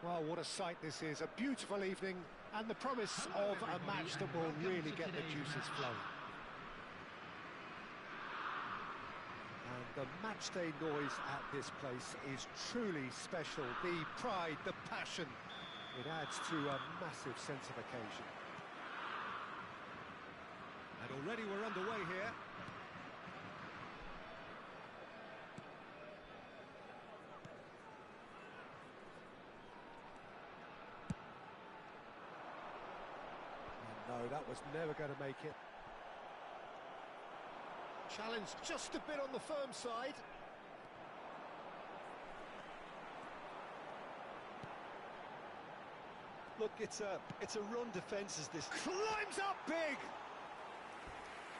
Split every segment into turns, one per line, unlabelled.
Well, what a sight this is, a beautiful evening, and the promise of a match that will really get the juices flowing. And the matchday noise at this place is truly special. The pride, the passion, it adds to a massive sense of occasion. And already we're underway here. No, that was never going to make it. Challenge just a bit on the firm side.
Look, it's a run defence as this.
Climbs up big!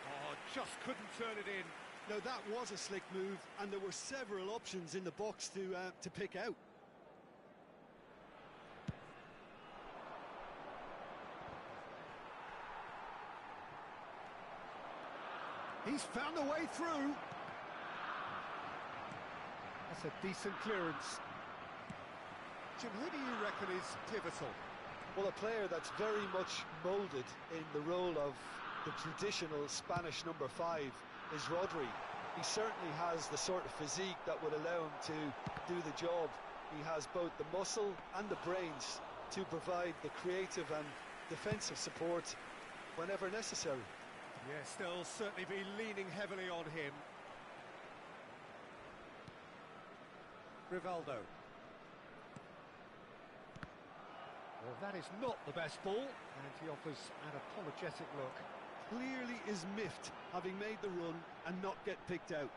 Oh, just couldn't turn it in.
Now that was a slick move, and there were several options in the box to pick out.
He's found a way through. That's a decent clearance. Jim, who do you reckon is pivotal?
Well, a player that's very much moulded in the role of the traditional Spanish number 5 is Rodri. He certainly has the sort of physique that would allow him to do the job. He has both the muscle and the brains to provide the creative and defensive support whenever necessary.
Yes, they'll certainly be leaning heavily on him. Rivaldo. Well, that is not the best ball, and he offers an apologetic look.
Clearly is miffed, having made the run and not get picked out.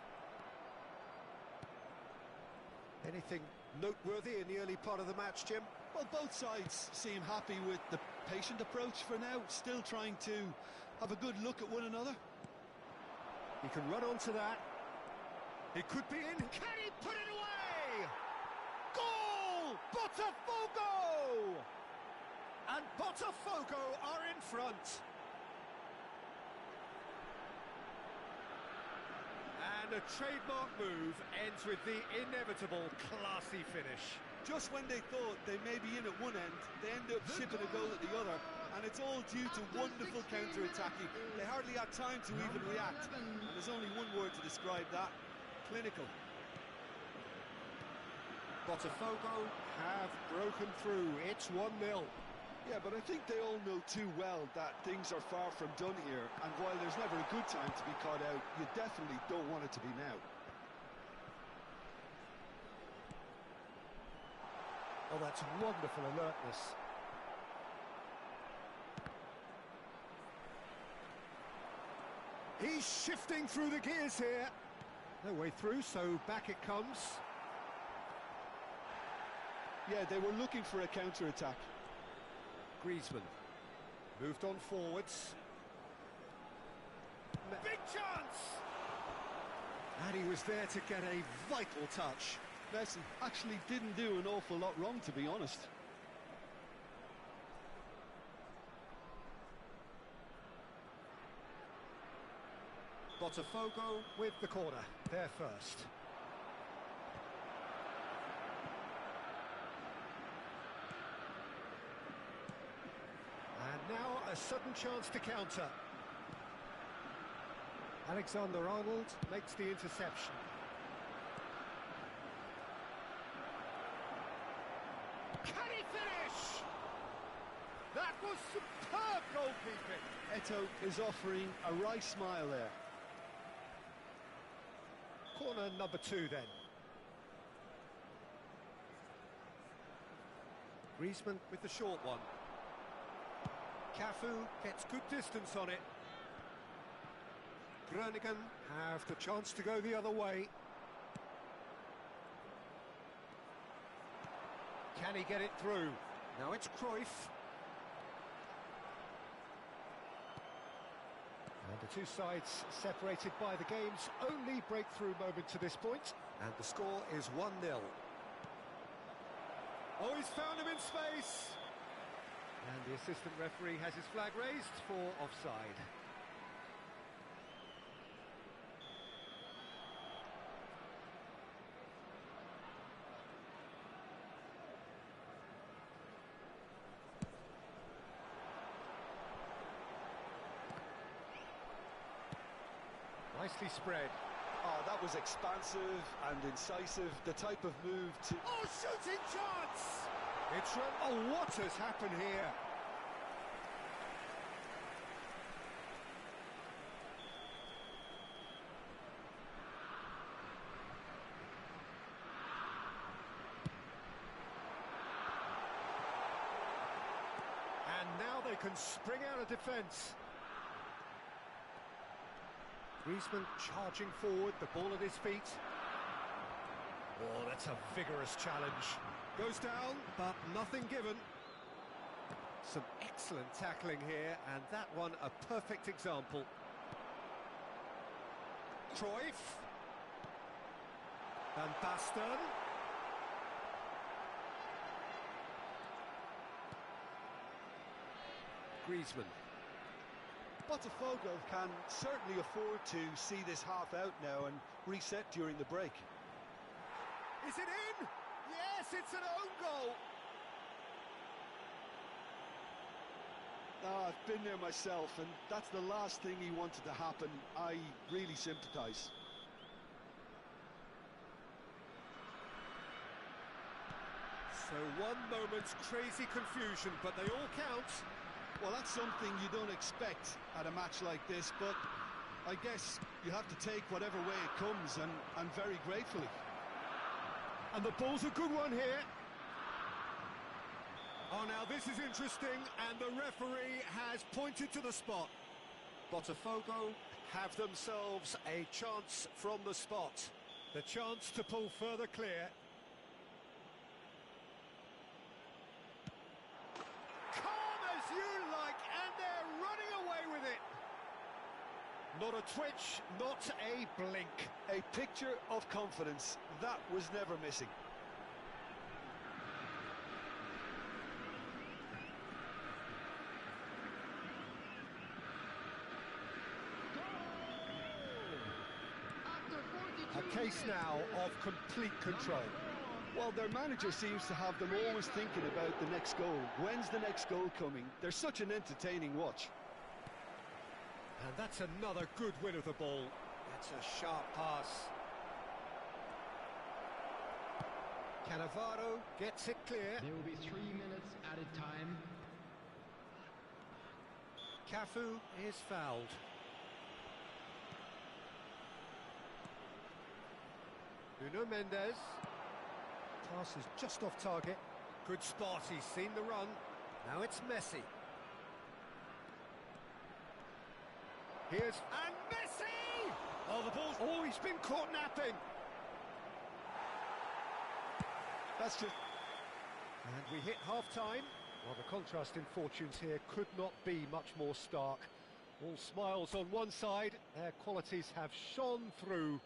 Anything noteworthy in the early part of the match, Jim?
Well, both sides seem happy with the patient approach for now, still trying to have a good look at one another.
He can run onto that. It could be in. Can he put it away? Goal! Botafogo! And Botafogo are in front. And a trademark move ends with the inevitable classy finish.
Just when they thought they may be in at one end, they end up shipping a goal at the other, and it's all due to wonderful counter-attacking. They hardly had time to even react, and there's only one word to describe that: clinical.
Botafogo have broken through. It's 1-0.
Yeah, but I think they all know too well that things are far from done here, and while there's never a good time to be caught out, you definitely don't want it to be now.
Oh, that's wonderful alertness. He's shifting through the gears here. No way through, so back it comes.
Yeah, they were looking for a counter-attack.
Griezmann moved on forwards. Big chance! And he was there to get a vital touch.
Messi actually didn't do an awful lot wrong, to be honest.
Botafogo with the corner, there first. And now a sudden chance to counter. Alexander-Arnold makes the interception. Can he finish? That was superb goalkeeping.
Eto'o is offering a wry smile there.
Corner number 2 then. Griezmann with the short one. Cafu gets good distance on it. Groningen have the chance to go the other way. Can he get it through? Now it's Cruyff. And the two sides separated by the game's only breakthrough moment to this point. And the score is 1-0. Oh, he's found him in space! And the assistant referee has his flag raised for offside. nicely spread.
Oh, that was expansive and incisive, the type of move to...
Oh, shooting chance! Oh, what has happened here? And now they can spring out of defence. Griezmann charging forward, the ball at his feet. Oh, that's a vigorous challenge. Goes down, but nothing given. Some excellent tackling here, and that one a perfect example. Cruyff. Van Basten. Griezmann.
Botafogo can certainly afford to see this half out now and reset during the break.
Is it in? Yes, it's an own goal.
I've been there myself, and that's the last thing he wanted to happen. I really sympathise.
So one moment's crazy confusion, but they all count.
Well, that's something you don't expect at a match like this, but I guess you have to take whatever way it comes, and very gratefully.
And the ball's a good one here. Oh, now this is interesting, and the referee has pointed to the spot. Botafogo have themselves a chance from the spot. The chance to pull further clear. You like, and they're running away with it. Not a twitch, not a blink.
A picture of confidence that was never missing.
A case now of complete control.
Well, their manager seems to have them always thinking about the next goal. When's the next goal coming? They're such an entertaining watch.
And that's another good win of the ball. That's a sharp pass. Cannavaro gets it clear.
There will be 3 minutes added time.
Cafu is fouled. Nuno Mendes. Pass is just off target. Good spot, he's seen the run. Now it's Messi. Here's... and Messi! Oh, the ball's... oh, he's been caught napping.
That's just...
and we hit half-time. Well, the contrast in fortunes here could not be much more stark. All smiles on one side, their qualities have shone through.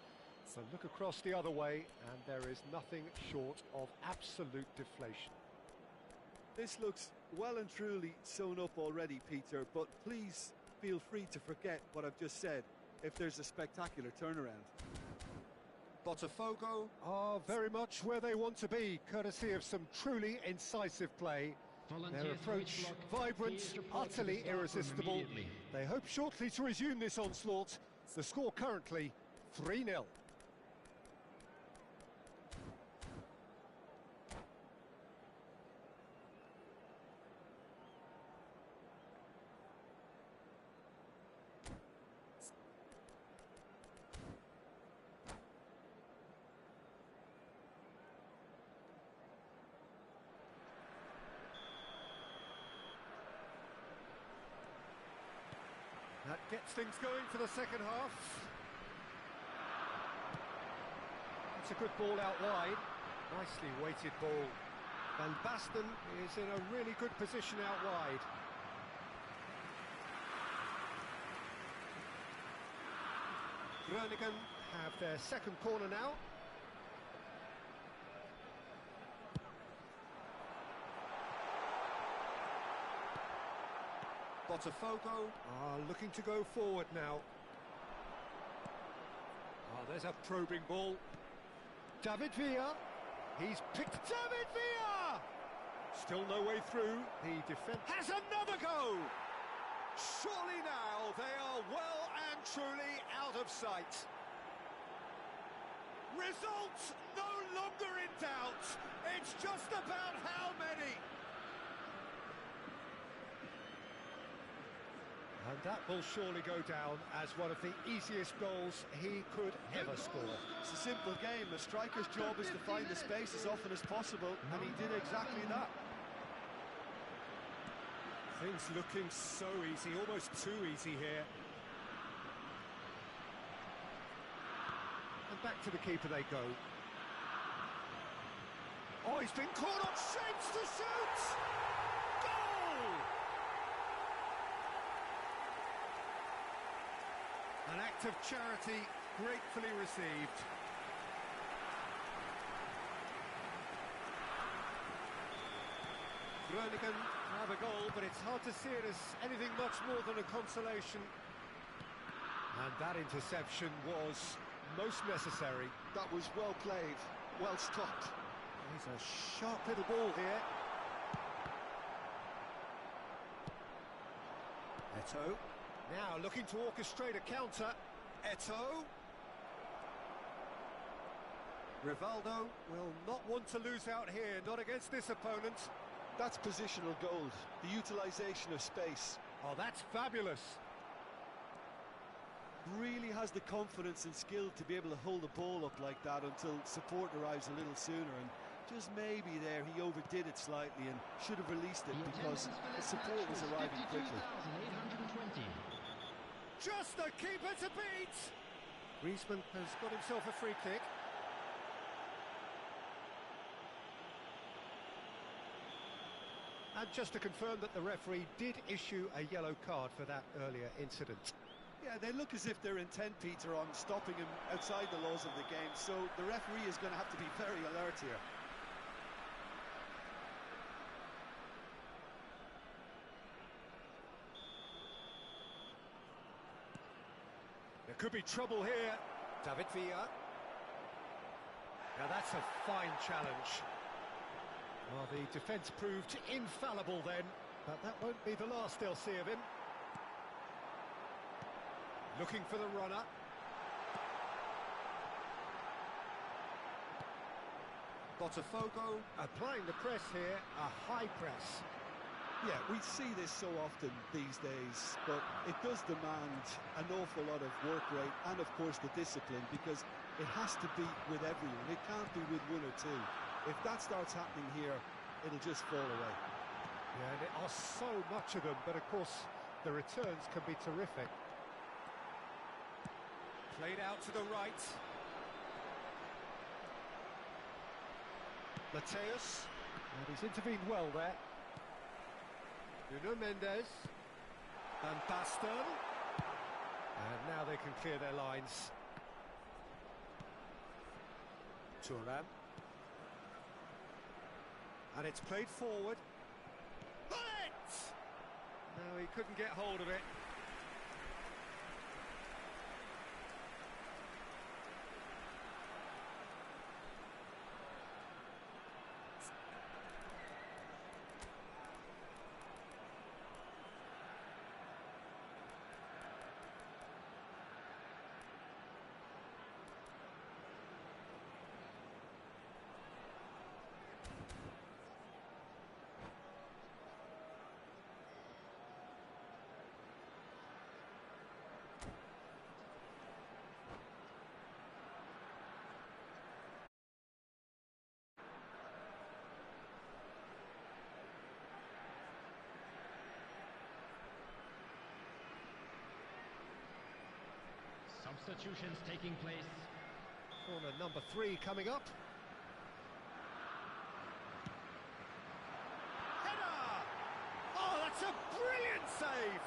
So look across the other way, and there is nothing short of absolute deflation.
This looks well and truly sewn up already, Peter, but please feel free to forget what I've just said if there's a spectacular turnaround.
Botafogo are very much where they want to be, courtesy of some truly incisive play. Their approach vibrant, utterly irresistible. They hope shortly to resume this onslaught. The score currently 3-0. That gets things going for the second half. It's a good ball out wide. Nicely weighted ball. Van Basten is in a really good position out wide. Groningen have their second corner now. Botafogo are looking to go forward now. Oh, there's a probing ball. David Villa. He's picked David Villa! Still no way through. The defence has another go! Surely now they are well and truly out of sight. Results no longer in doubt. It's just about how many. And that will surely go down as one of the easiest goals he could ever score.
It's a simple game. A striker's job is to find the space as often as possible, and he did exactly that.
Things looking so easy, almost too easy here. And back to the keeper they go. Oh, he's been caught on shapes to shoot! Goal! An act of charity gratefully received. Groningen have a goal, but it's hard to see it as anything much more than a consolation. And that interception was most necessary.
That was well played, well stopped.
He's a sharp little ball here. Eto'o. Now looking to orchestrate a counter. Eto'o. Rivaldo will not want to lose out here, not against this opponent.
That's positional gold, the utilisation of space.
Oh, that's fabulous.
Really has the confidence and skill to be able to hold the ball up like that until support arrives a little sooner, and just maybe there he overdid it slightly and should have released it because the support was arriving quickly.
Just the keeper to beat! Griezmann has got himself a free kick. And just to confirm that the referee did issue a yellow card for that earlier incident.
Yeah, they look as if they're intent, Peter, on stopping him outside the laws of the game, so the referee is going to have to be very alert here.
There could be trouble here. David Villa. Now that's a fine challenge. Well, the defence proved infallible then, but that won't be the last they'll see of him. Looking for the runner. Botafogo applying the press here, a high press.
Yeah, we see this so often these days, but it does demand an awful lot of work rate and, of course, the discipline, because it has to be with everyone. It can't be with one or two. If that starts happening here, it'll just fall away.
Yeah, and there are so much of them, but of course the returns can be terrific. Played out to the right. Mateus, and he's intervened well there. Nuno Mendes. Van Basten. And now they can clear their lines. Thuram. And it's played forward. Bullet! No, he couldn't get hold of it.
Substitutions taking place.
Corner number 3 coming up. Header! Oh, that's a brilliant save!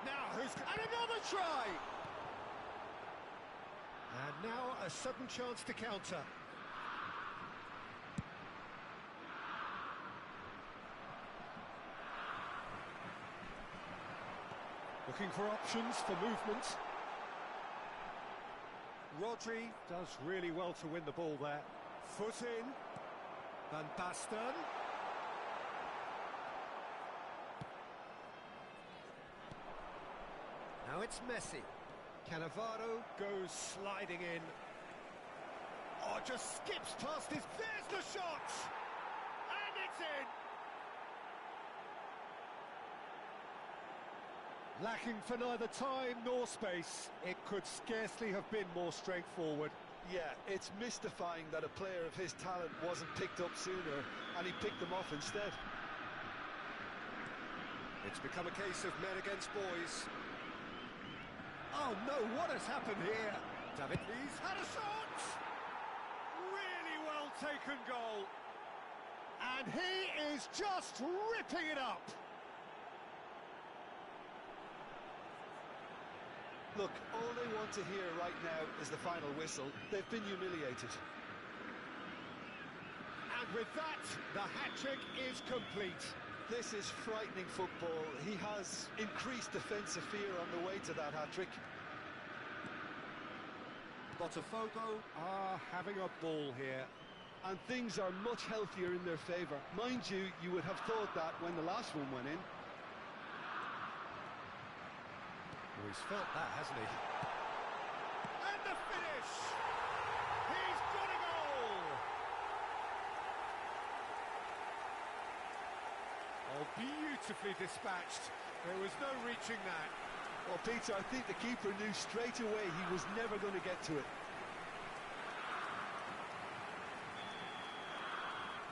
Now who's... and another try! And now a sudden chance to counter. Looking for options for movement. Rodri does really well to win the ball there. Foot in. Van Basten. Now it's Messi. Cannavaro goes sliding in. Oh, just skips past his... There's the shot! And it's in! Lacking for neither time nor space. It could scarcely have been more straightforward.
Yeah, it's mystifying that a player of his talent wasn't picked up sooner, and he picked them off instead.
It's become a case of men against boys. Oh no, what has happened here? David, he's had a shot! Really well taken goal. And he is just ripping it up.
Look, all they want to hear right now is the final whistle. They've been humiliated.
And with that, the hat-trick is complete.
This is frightening football. He has increased defensive fear on the way to that hat-trick.
Botafogo are having a ball here.
And things are much healthier in their favour. Mind you, you would have thought that when the last one went in.
Well, he's felt that, hasn't he? And the finish! He's got a goal! Oh, beautifully dispatched. There was no reaching that.
Well, Peter, I think the keeper knew straight away he was never going to get to it.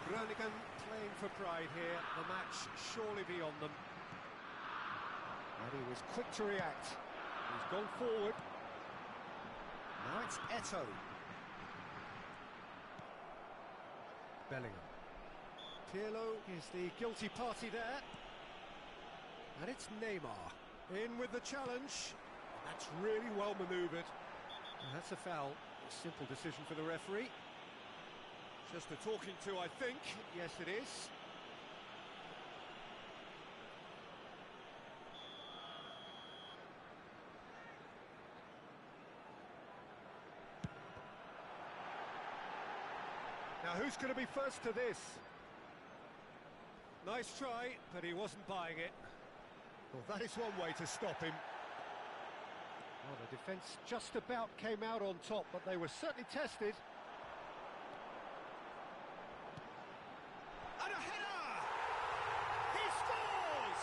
Groningen playing for pride here. The match surely beyond them. And he was quick to react. He's gone forward. Now it's Eto'o. Bellingham. Pirlo is the guilty party there. And it's Neymar. In with the challenge. That's really well manoeuvred. And that's a foul. A simple decision for the referee. Just a talking to, I think. Yes, it is. Now, who's going to be first to this? Nice try, but he wasn't buying it. Well, that is one way to stop him. Well, the defence just about came out on top, but they were certainly tested. And a header! He scores!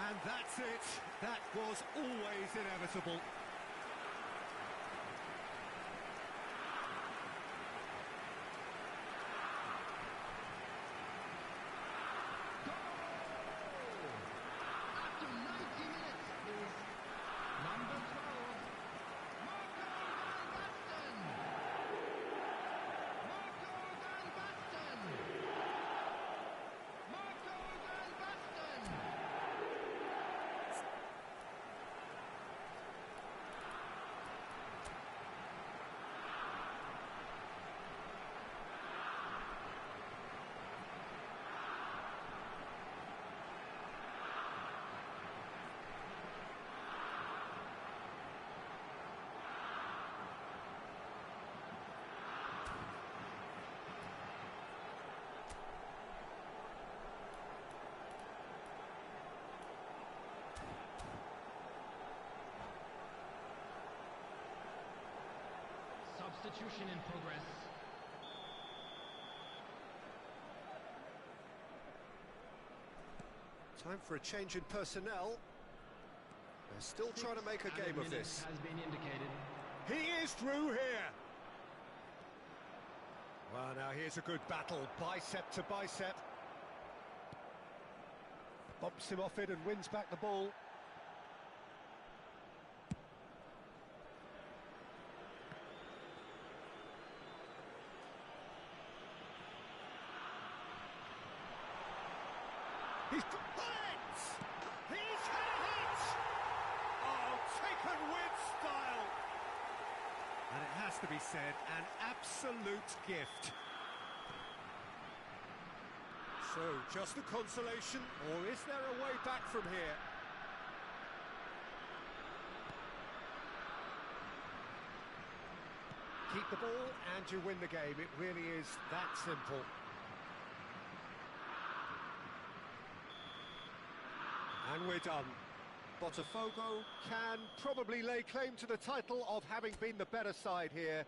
And that's it. That was always inevitable.
Substitution in progress.
Time for a change in personnel. They're still trying to make a game of this.
Has been indicated.
He is through here. Well, now here's a good battle, bicep to bicep. Bumps him off it and wins back the ball. He's got it! He's had a hit! Oh, taken with style! And it has to be said, an absolute gift. So, just a consolation, or is there a way back from here? Keep the ball and you win the game. It really is that simple. And we're done. Botafogo can probably lay claim to the title of having been the better side here.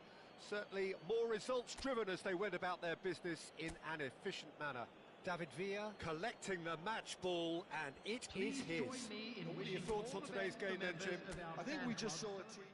Certainly more results-driven as they went about their business in an efficient manner. David Villa collecting the match ball, and it is his. What are your thoughts on today's game then, Jim?
I think we just saw a team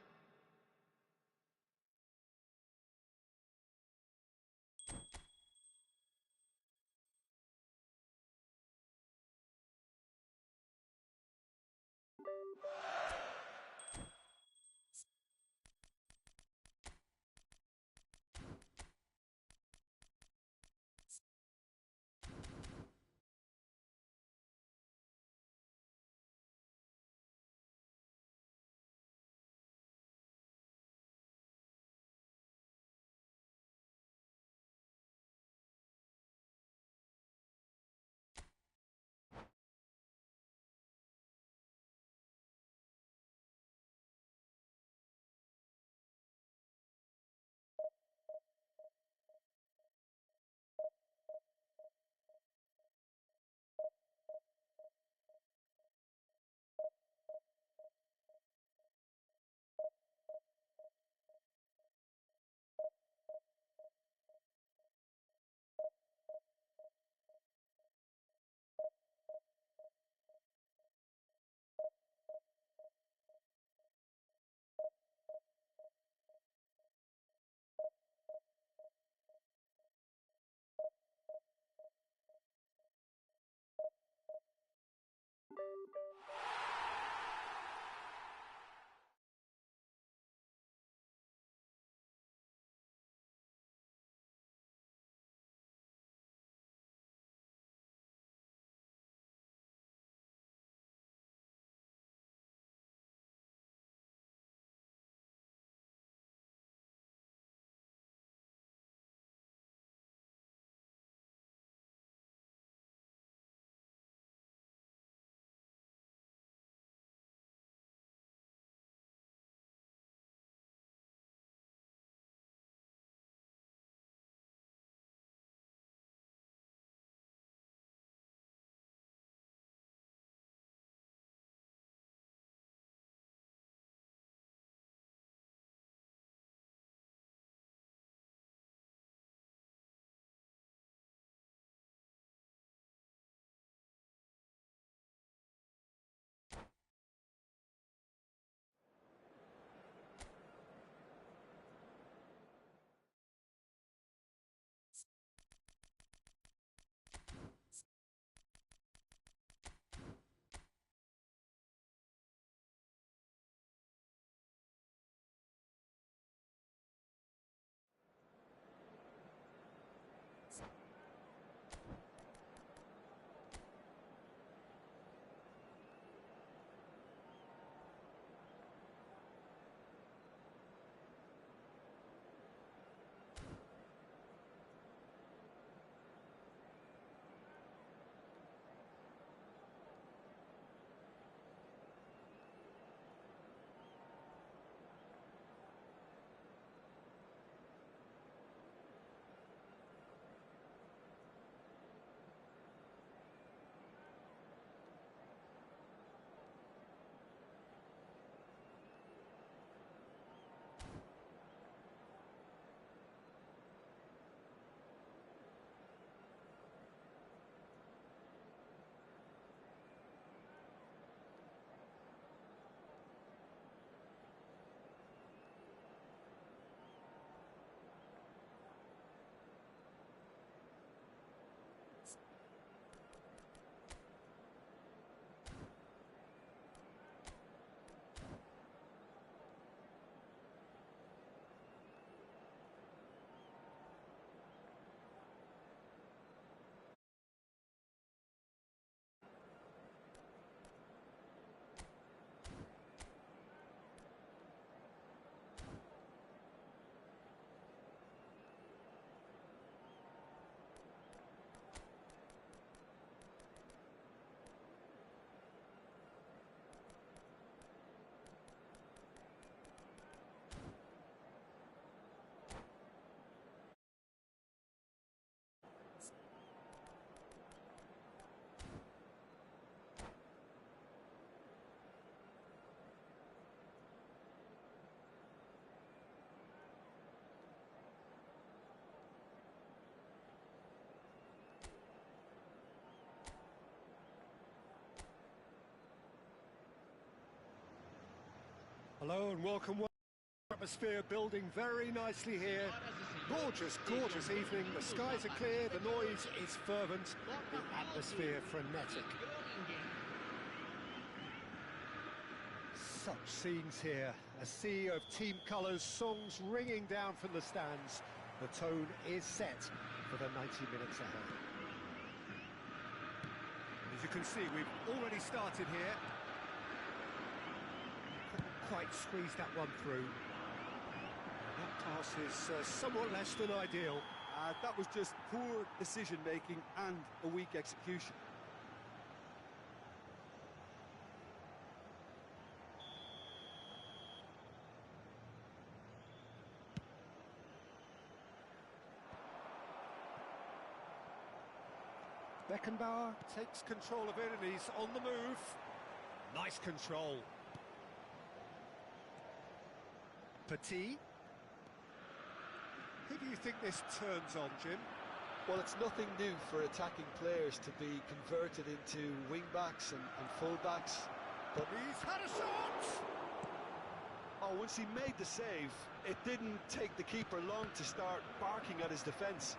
Hello and welcome. Atmosphere building very nicely here. Gorgeous, gorgeous evening. The skies are clear, the noise is fervent, the atmosphere frenetic. Such scenes here. A sea of team colours, songs ringing down from the stands. The tone is set for the 90 minutes ahead. As you can see, we've already started here. Couldn't quite squeeze that one through. That pass is somewhat less than ideal.
That was just poor decision-making and a weak execution.
Beckenbauer takes control of it and he's on the move. Nice control. Petit. Who do you think this turns on, Jim?
Well, it's nothing new for attacking players to be converted into wing-backs and full-backs. But
He's had a shot!
once he made the save, it didn't take the keeper long to start barking at his defence.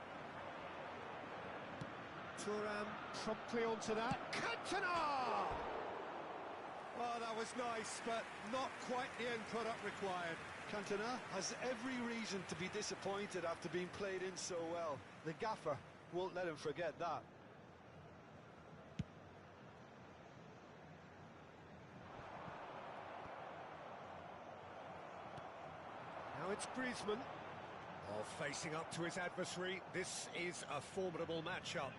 Thuram promptly onto that. Cantona! Oh, that was nice, but not quite the end product required.
Cantona has every reason to be disappointed after being played in so well. The gaffer won't let him forget that.
Now it's Griezmann. Oh, facing up to his adversary. This is a formidable matchup.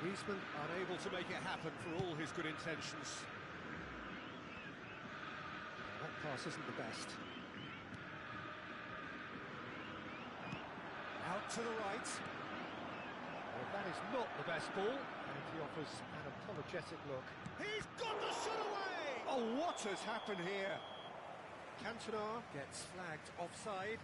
Griezmann unable to make it happen for all his good intentions. That pass isn't the best. Out to the right. Well, that is not the best ball, and he offers an apologetic look. He's got the shot away! Oh, what has happened here? Cantona gets flagged offside.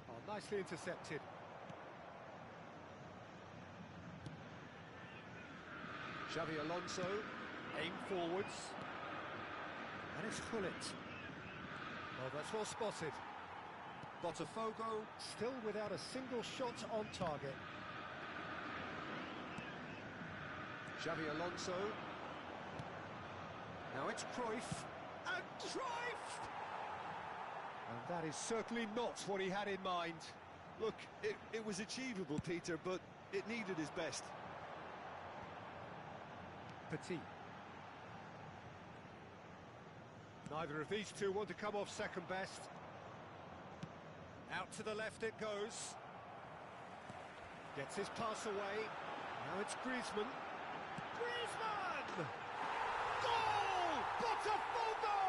Oh, nicely intercepted. Xavi Alonso, aim forwards. And it's Hullet. Oh, that's well spotted. Botafogo still without a single shot on target. Xavi Alonso. Now it's Cruyff. And Cruyff! And that is certainly not what he had in mind.
Look, it was achievable, Peter, but it needed his best.
Petit. Neither of these two want to come off second best. Out to the left it goes. Gets his pass away. Now it's Griezmann. Griezmann! Goal! Botafogo!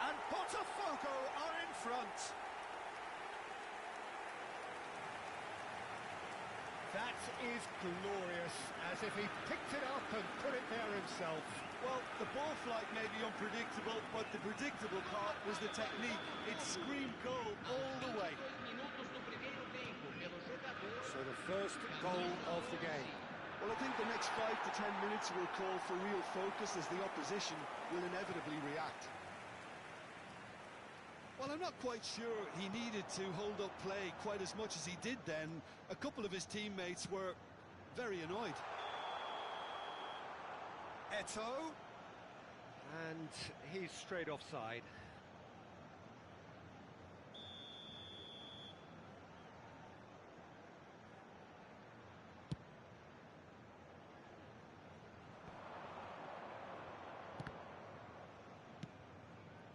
And Botafogo are in front. That is glorious, as if he picked it up and put it there himself.
Well, the ball flight may be unpredictable, but the predictable part was the technique. It screamed goal all the way.
So the first goal of the game.
Well, I think the next 5 to 10 minutes will call for real focus as the opposition will inevitably react. Well, I'm not quite sure he needed to hold up play quite as much as he did then. A couple of his teammates were very annoyed.
Eto'o. And he's straight offside.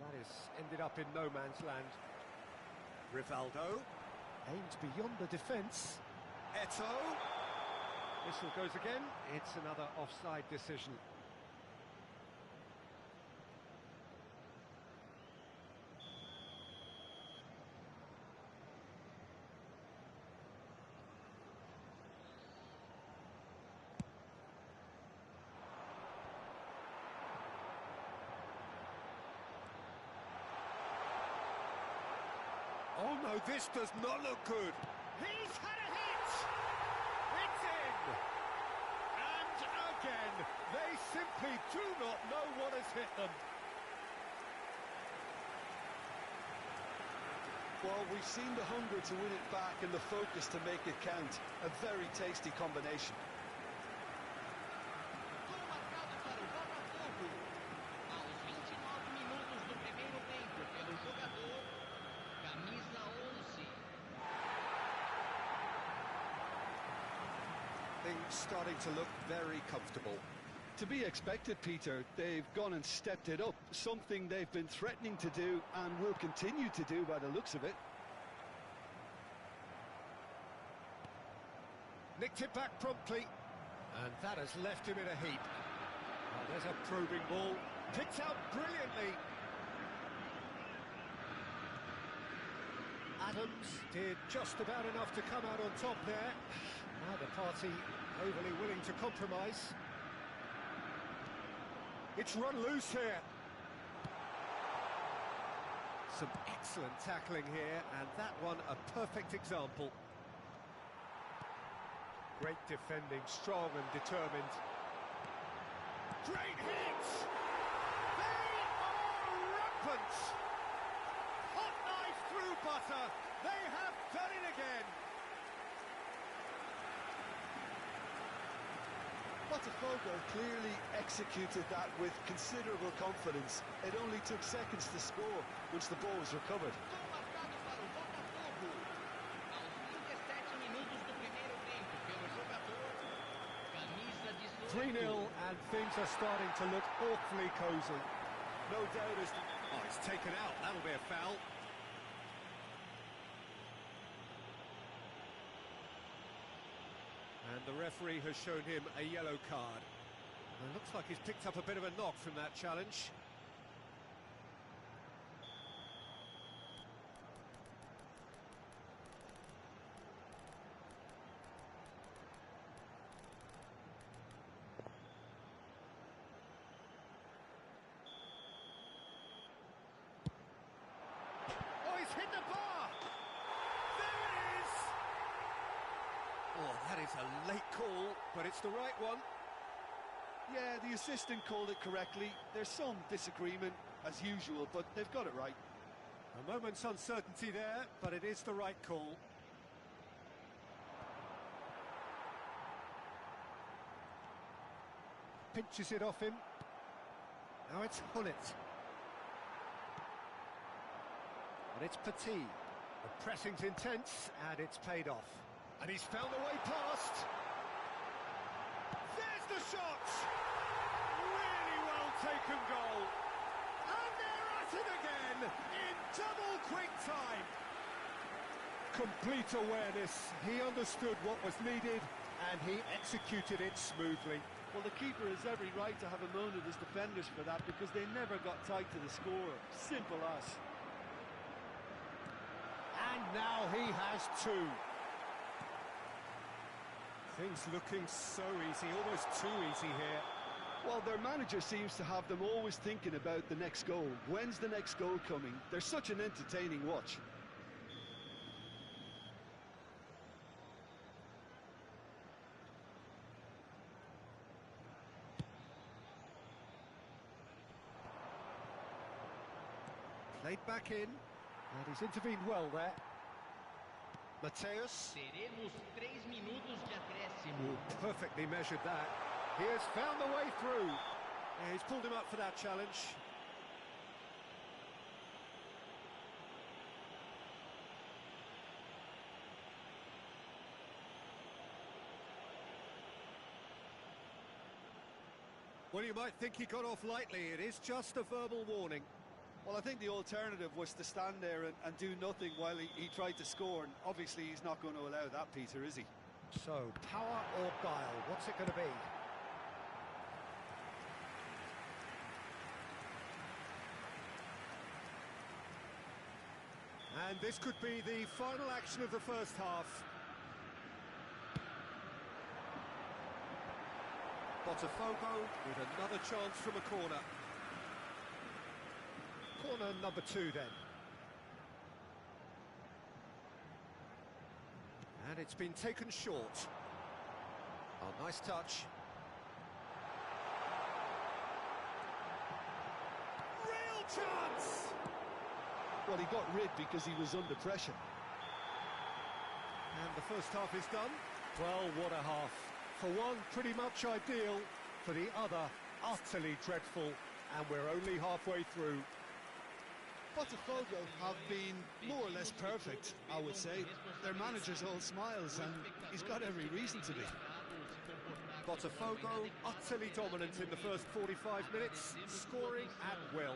That is ended up in no man's land. Rivaldo aimed beyond the defence. Eto'o. Whistle goes again. It's another offside decision. Oh no, this does not look good. He's had a hit! It's in! And again, they simply do not know what has hit them.
Well, we've seen the hunger to win it back and the focus to make it count. A very tasty combination.
Gol marcado para o Botafogo. Aos 29 minutos do primeiro tempo pelo jogador, camisa 11.
Things starting to look very comfortable.
To be expected, Peter. They've gone and stepped it up, something they've been threatening to do and will continue to do by the looks of it.
Nicked it back promptly, and that has left him in a heap. Oh, there's a probing ball, picked out brilliantly. Adams did just about enough to come out on top there. Neither party overly willing to compromise. It's run loose here. Some excellent tackling here, and that one a perfect example. Great defending, strong and determined. Great hits! They are rampant! Hot knife through butter. They have done it again.
Botafogo clearly executed that with considerable confidence. It only took seconds to score once the ball was recovered.
Gol marcado para o Botafogo. Aos 27 minutos do primeiro tempo pelo jogador, camisa 18.
3-0 and things are starting to look awfully cosy. No doubt as... Oh, it's taken out. That'll be a foul. And the referee has shown him a yellow card. And it looks like he's picked up a bit of a knock from that challenge. Oh, he's hit the bar! There it is! Oh, that is a late call, but it's the right one.
Yeah, the assistant called it correctly. There's some disagreement, as usual, but they've got it right.
A moment's uncertainty there, but it is the right call. Pinches it off him. Now it's Hullet. And it's Petit. The pressing's intense, and it's paid off. And he's found a way past. There's the shot! Really well taken goal. And they're at it again in double quick time. Complete awareness. He understood what was needed, and he executed it smoothly.
Well, the keeper has every right to have a moan at his defenders for that because they never got tight to the score. Simple as.
And now he has two. Things looking so easy, almost too easy here.
Well, their manager seems to have them always thinking about the next goal. When's the next goal coming? They're such an entertaining watch.
Played back in, and he's intervened well there. Mateus.
Teremos 3 minutos de acréscimo.
Perfectly measured that. He has found the way through. Yeah, he's pulled him up for that challenge. Well, you might think he got off lightly. It is just a verbal warning.
Well, I think the alternative was to stand there and do nothing while he tried to score, and obviously he's not going to allow that, Peter, is he?
So, power or guile, what's it going to be? And this could be the final action of the first half. Botafogo with another chance from a corner. Corner number 2 then. And it's been taken short. Oh, nice touch. Real chance!
Well, he got rid because he was under pressure.
And the first half is done. Well, what a half. For one, pretty much ideal. For the other, utterly dreadful. And we're only halfway through.
Botafogo have been more or less perfect, I would say. Their manager's all smiles, and he's got every reason to be.
Botafogo utterly dominant in the first 45 minutes, scoring at will.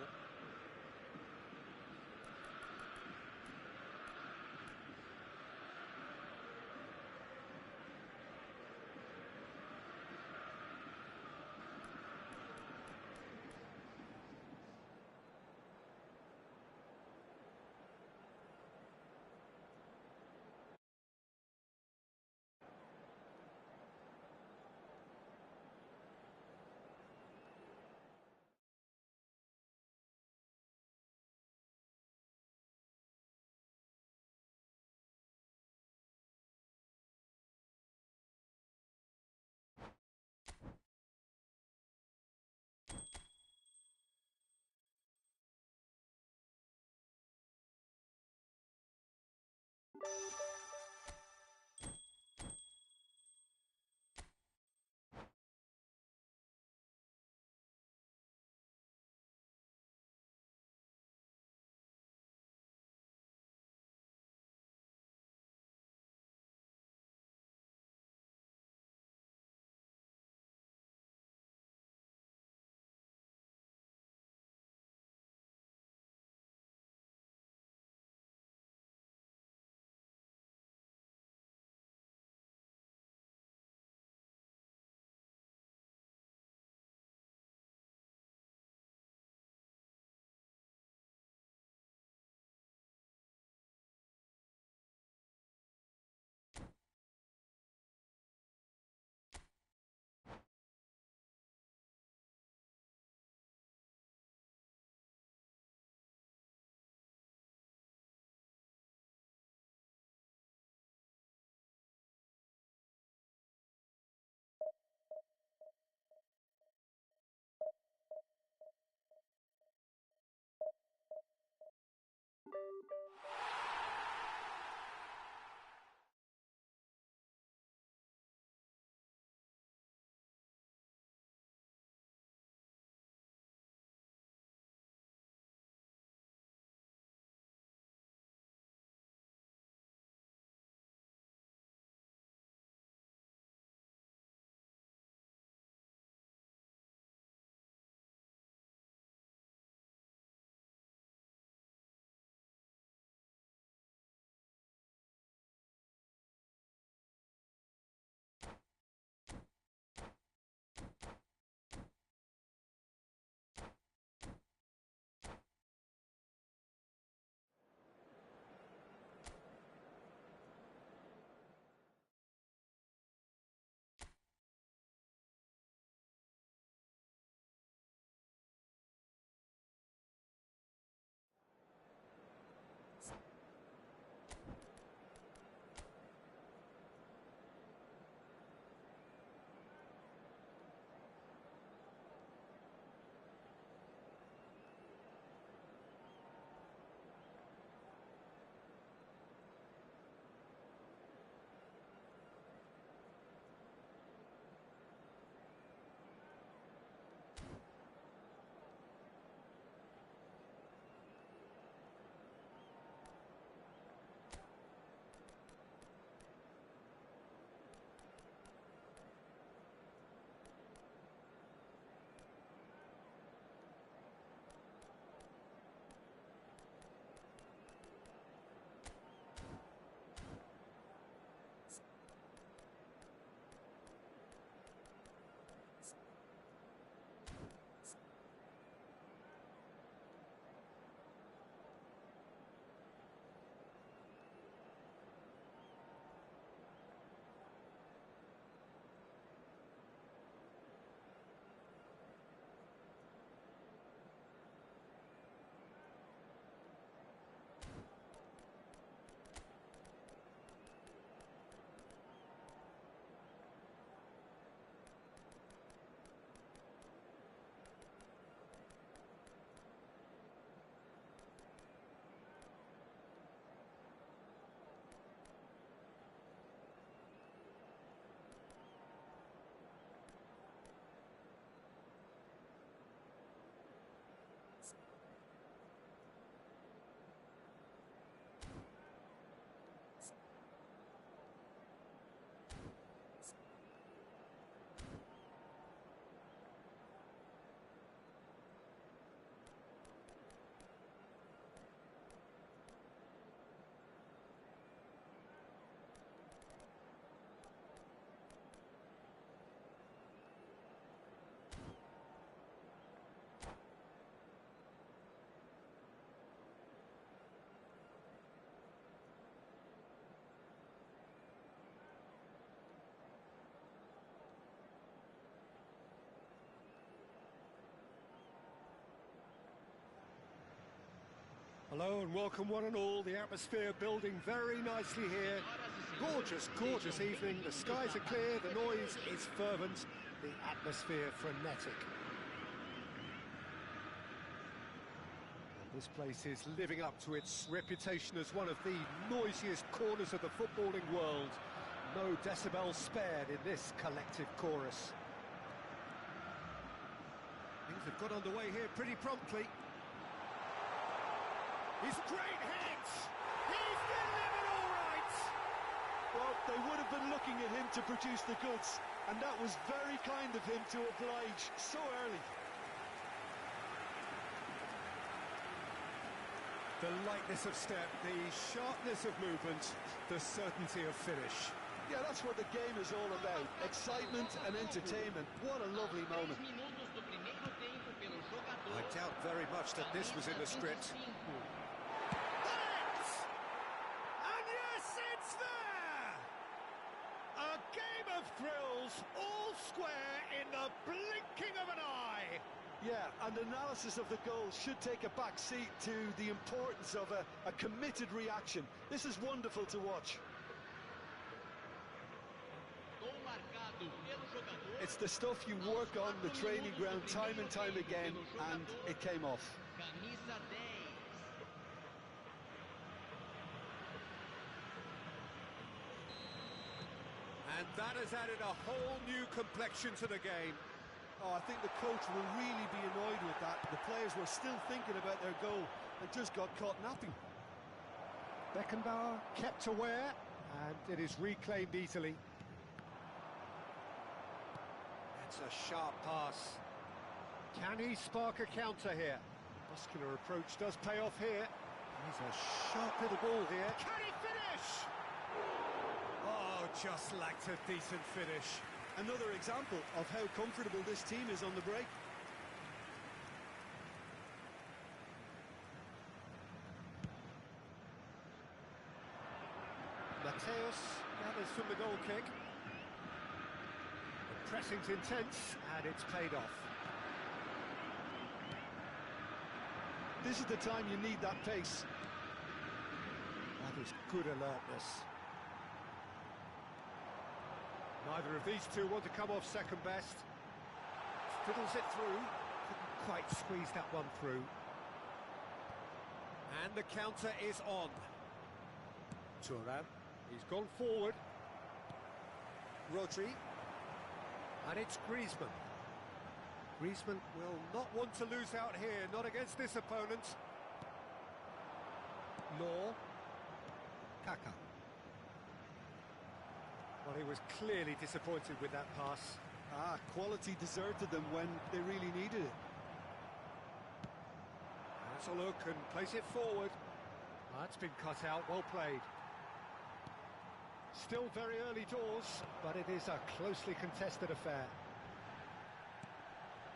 Hello and welcome one and all. The atmosphere building very nicely here. Gorgeous, gorgeous evening. The skies are clear, the noise is fervent, the atmosphere frenetic. And this place is living up to its reputation as one of the noisiest corners of the footballing world. No decibels spared in this collective chorus. Things have got underway here pretty promptly. He's a great hit! He's delivered all right!
Well, they would have been looking at him to produce the goods, and that was very kind of him to oblige so early.
The lightness of step, the sharpness of movement, the certainty of finish.
Yeah, that's what the game is all about. Excitement and entertainment. What a lovely moment.
I doubt very much that this was in the script. And yes, it's there! A game of thrills, all square in the blinking of an eye.
Yeah, and analysis of the goal should take a back seat to the importance of a committed reaction. This is wonderful to watch. It's the stuff you work on the training ground time and time again, and it came off.
And that has added a whole new complexion to the game.
Oh, I think the coach will really be annoyed with that. The players were still thinking about their goal and just got caught napping.
Beckenbauer kept aware, and it is reclaimed easily. That's a sharp pass. Can he spark a counter here? Muscular approach does pay off here. He's a sharp little ball here. Can he finish? Oh, just lacked a decent finish.
Another example of how comfortable this team is on the break.
Mateus gathers from the goal kick. The pressing's intense, and it's paid off.
This is the time you need that pace.
That is good alertness. Neither of these two want to come off second best. Fiddles it through. Couldn't quite squeeze that one through. And the counter is on. Thuram. He's gone forward. Rodri. And it's Griezmann. Griezmann will not want to lose out here, not against this opponent. Law. Kaka. Well, he was clearly disappointed with that pass.
Quality deserted them when they really needed it.
That's a look and place it forward. That's been cut out, well played. Still very early doors, but it is a closely contested affair.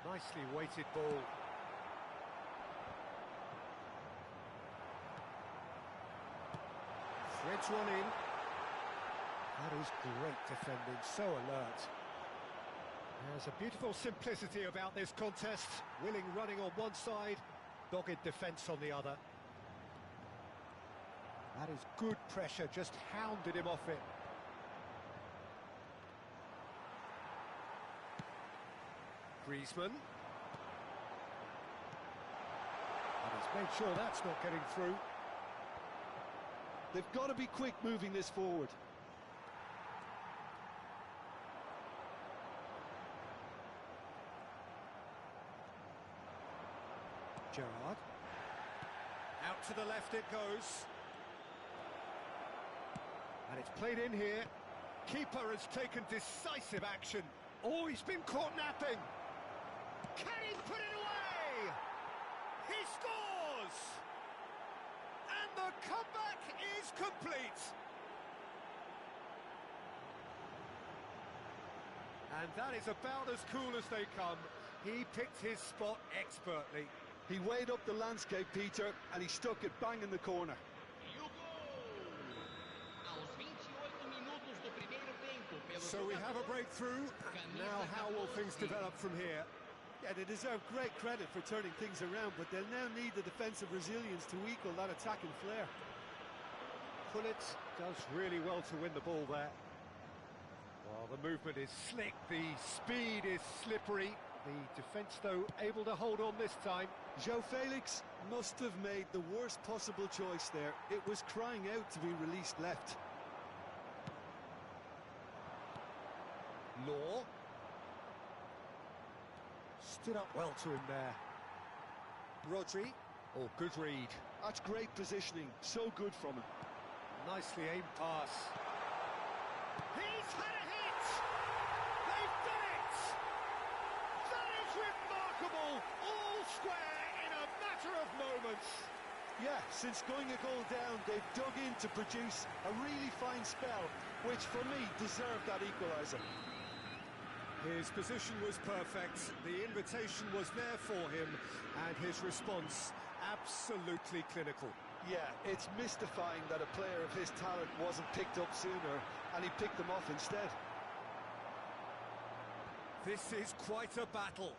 Nicely weighted ball. Threads one in. That is great defending, so alert. There's a beautiful simplicity about this contest. Willing running on one side, dogged defence on the other. That is good pressure, just hounded him off it. Griezmann. And he's made sure that's not getting through.
They've got to be quick moving this forward.
Gerrard. Out to the left it goes. And it's played in here. Keeper has taken decisive action. Oh, he's been caught napping. Can he put it away? He scores! And the comeback is complete. And that is about as cool as they come. He picked his spot expertly.
He weighed up the landscape, Peter, and he stuck it bang in the corner.
So we have a breakthrough. Now how will things develop from here?
Yeah, they deserve great credit for turning things around, but they'll now need the defensive resilience to equal that attacking flair.
Pullet does really well to win the ball there. While the movement is slick, the speed is slippery. The defence, though, able to hold on this time.
João Felix must have made the worst possible choice there. It was crying out to be released left.
Law. Stood up well to him there. Rodri. Oh, good read.
That's great positioning. So good from him.
Nicely aimed pass.
He's had a hit! They've done it! That is remarkable! All square in a matter of moments.
Yeah, since going a goal down, they've dug in to produce a really fine spell, which for me deserved that equaliser.
His position was perfect, the invitation was there for him, and his response absolutely clinical.
Yeah, it's mystifying that a player of his talent wasn't picked up sooner, and he picked them off instead.
This is quite a battle.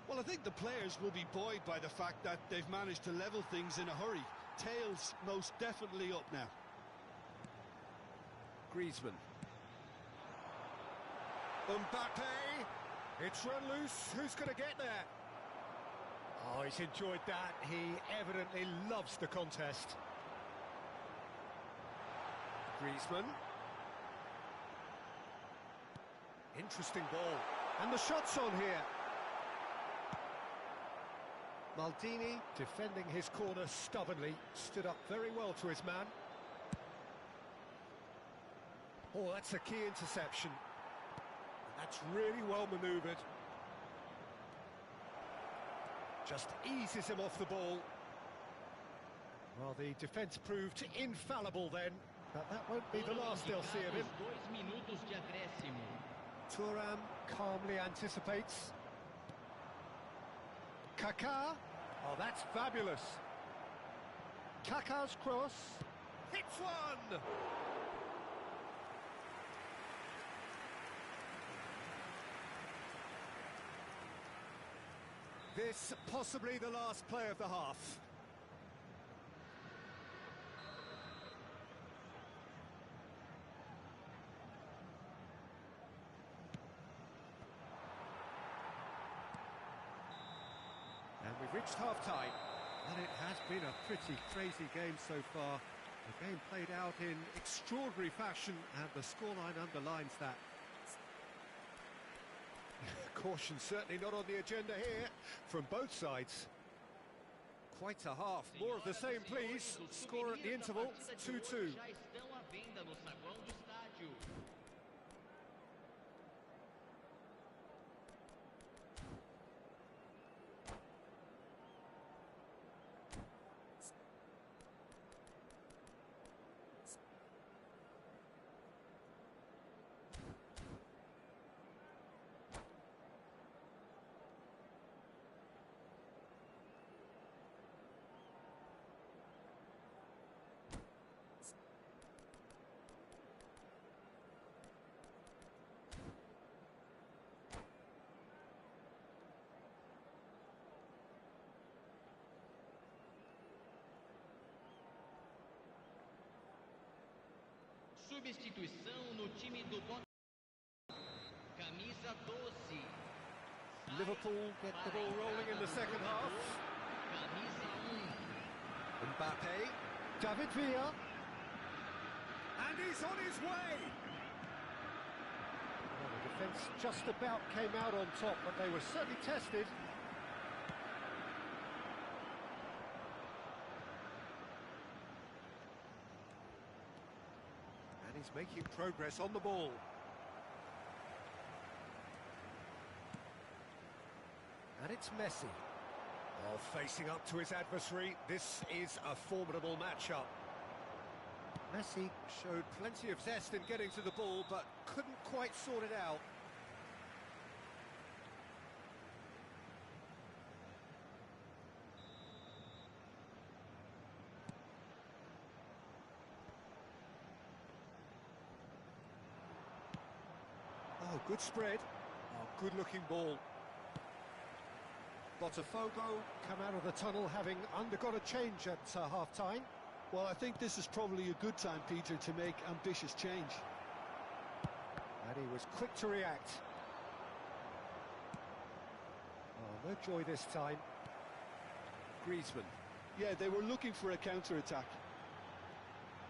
Well, I think the players will be buoyed by the fact that they've managed to level things in a hurry. Tails most definitely up now.
Griezmann. Mbappe, it's run loose, who's going to get there? Oh, he's enjoyed that, he evidently loves the contest. Griezmann. Interesting ball, and the shot's on here. Maldini, defending his corner stubbornly, stood up very well to his man. Oh, that's a key interception. That's really well manoeuvred. Just eases him off the ball. Well, the defence proved infallible then, but that won't be the last they'll see of him.
2 minutos de acréscimo.
Thuram calmly anticipates. Kaká. Oh, that's fabulous. Kaká's cross. Hits one! This possibly the last play of the half. And we've reached half-time, and it has been a pretty crazy game so far. The game played out in extraordinary fashion, and the scoreline underlines that. Caution certainly not on the agenda here, from both sides. Quite a half, more of the same please. Score at the interval, 2-2.
Já estão à venda no saguão do estádio. Substituição no time do Camisa 12.
Liverpool get the ball rolling in the second half.
Camisa 1.
Mbappe, David Villa, and he's on his way. Well, the defence just about came out on top, but they were certainly tested. And he's making progress on the ball. And it's Messi. Well, facing up to his adversary, this is a formidable matchup. Messi showed plenty of zest in getting to the ball, but couldn't quite sort it out. Oh, good spread. Oh, good-looking ball. Botafogo come out of the tunnel having undergone a change at half-time.
Well, I think this is probably a good time, Peter, to make ambitious change.
And he was quick to react. Oh, no joy this time. Griezmann.
Yeah, they were looking for a counter-attack.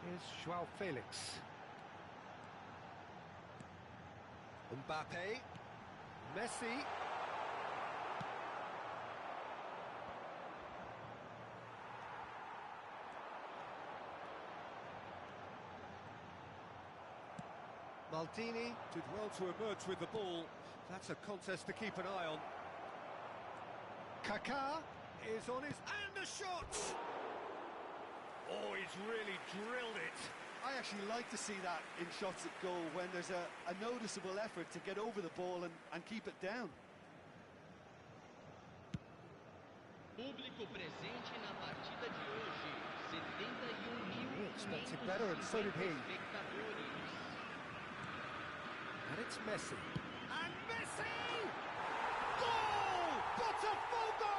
Here's João Felix. Mbappe. Messi. Maldini did well to emerge with the ball. That's a contest to keep an eye on. Kaká is on his... and a shot! Oh, he's really drilled it.
I actually like to see that in shots at goal, when there's a noticeable effort to get over the ball and keep it down.
Público presente na partida de hoje, 71.500
He expected better, and so did he.
espectadores.
And it's Messi.
And Messi! Goal! Botafogo!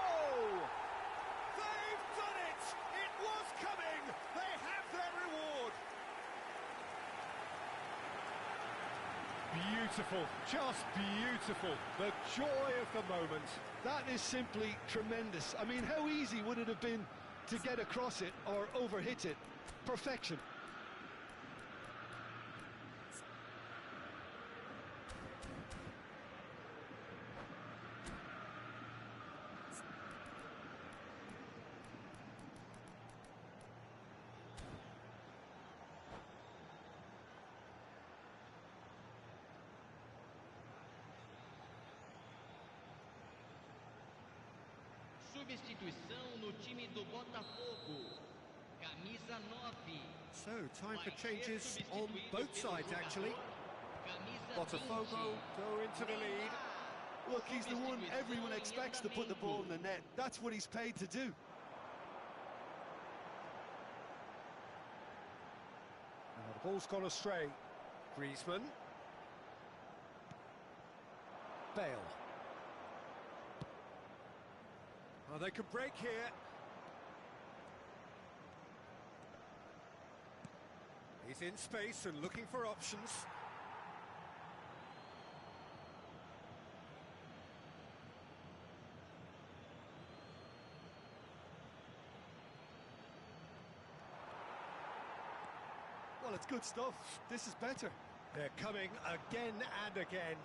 They've done it! It was coming! They have their reward!
Beautiful, just beautiful. The joy of the moment.
That is simply tremendous. I mean, how easy would it have been to get across it or overhit it? Perfection.
Substituição no time do Botafogo. Camisa 9.
So, time for changes on both sides, actually. Botafogo go into the lead.
Look, he's the one everyone expects to put the ball in the net. That's what he's paid to do.
And the ball's gone astray. Griezmann. Bale. Oh, they could break here. He's in space and looking for options.
Well, it's good stuff. This is better.
They're coming again and again.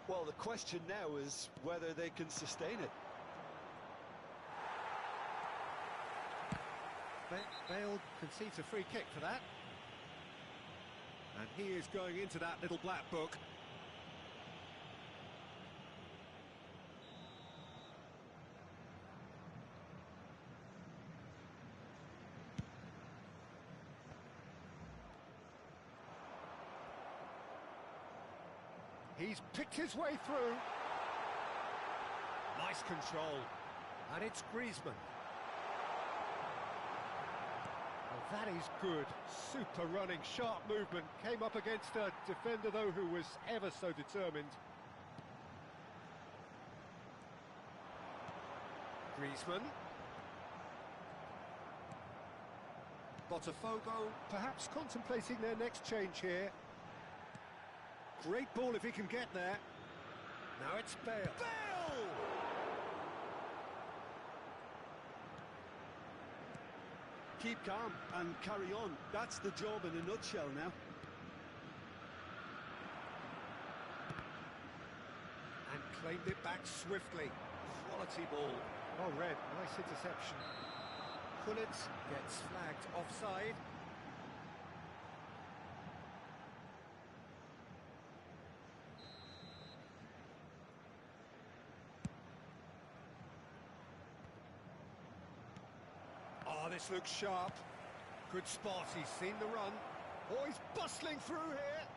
Well, the question now is whether they can sustain it.
Bale concedes a free kick for that. And he is going into that little black book. He's picked his way through. Nice control. And it's Griezmann. Oh, that is good. Super running, sharp movement. Came up against a defender, though, who was ever so determined. Griezmann. Botafogo perhaps contemplating their next change here. Great ball if he can get there. Now it's Bale.
Bale!
Keep calm and carry on. That's the job in a nutshell now.
And claimed it back swiftly. Quality ball. Oh, Red, nice interception. Gullit gets flagged offside. Oh, this looks sharp. Good spot, he's seen the run. Oh, he's bustling through here.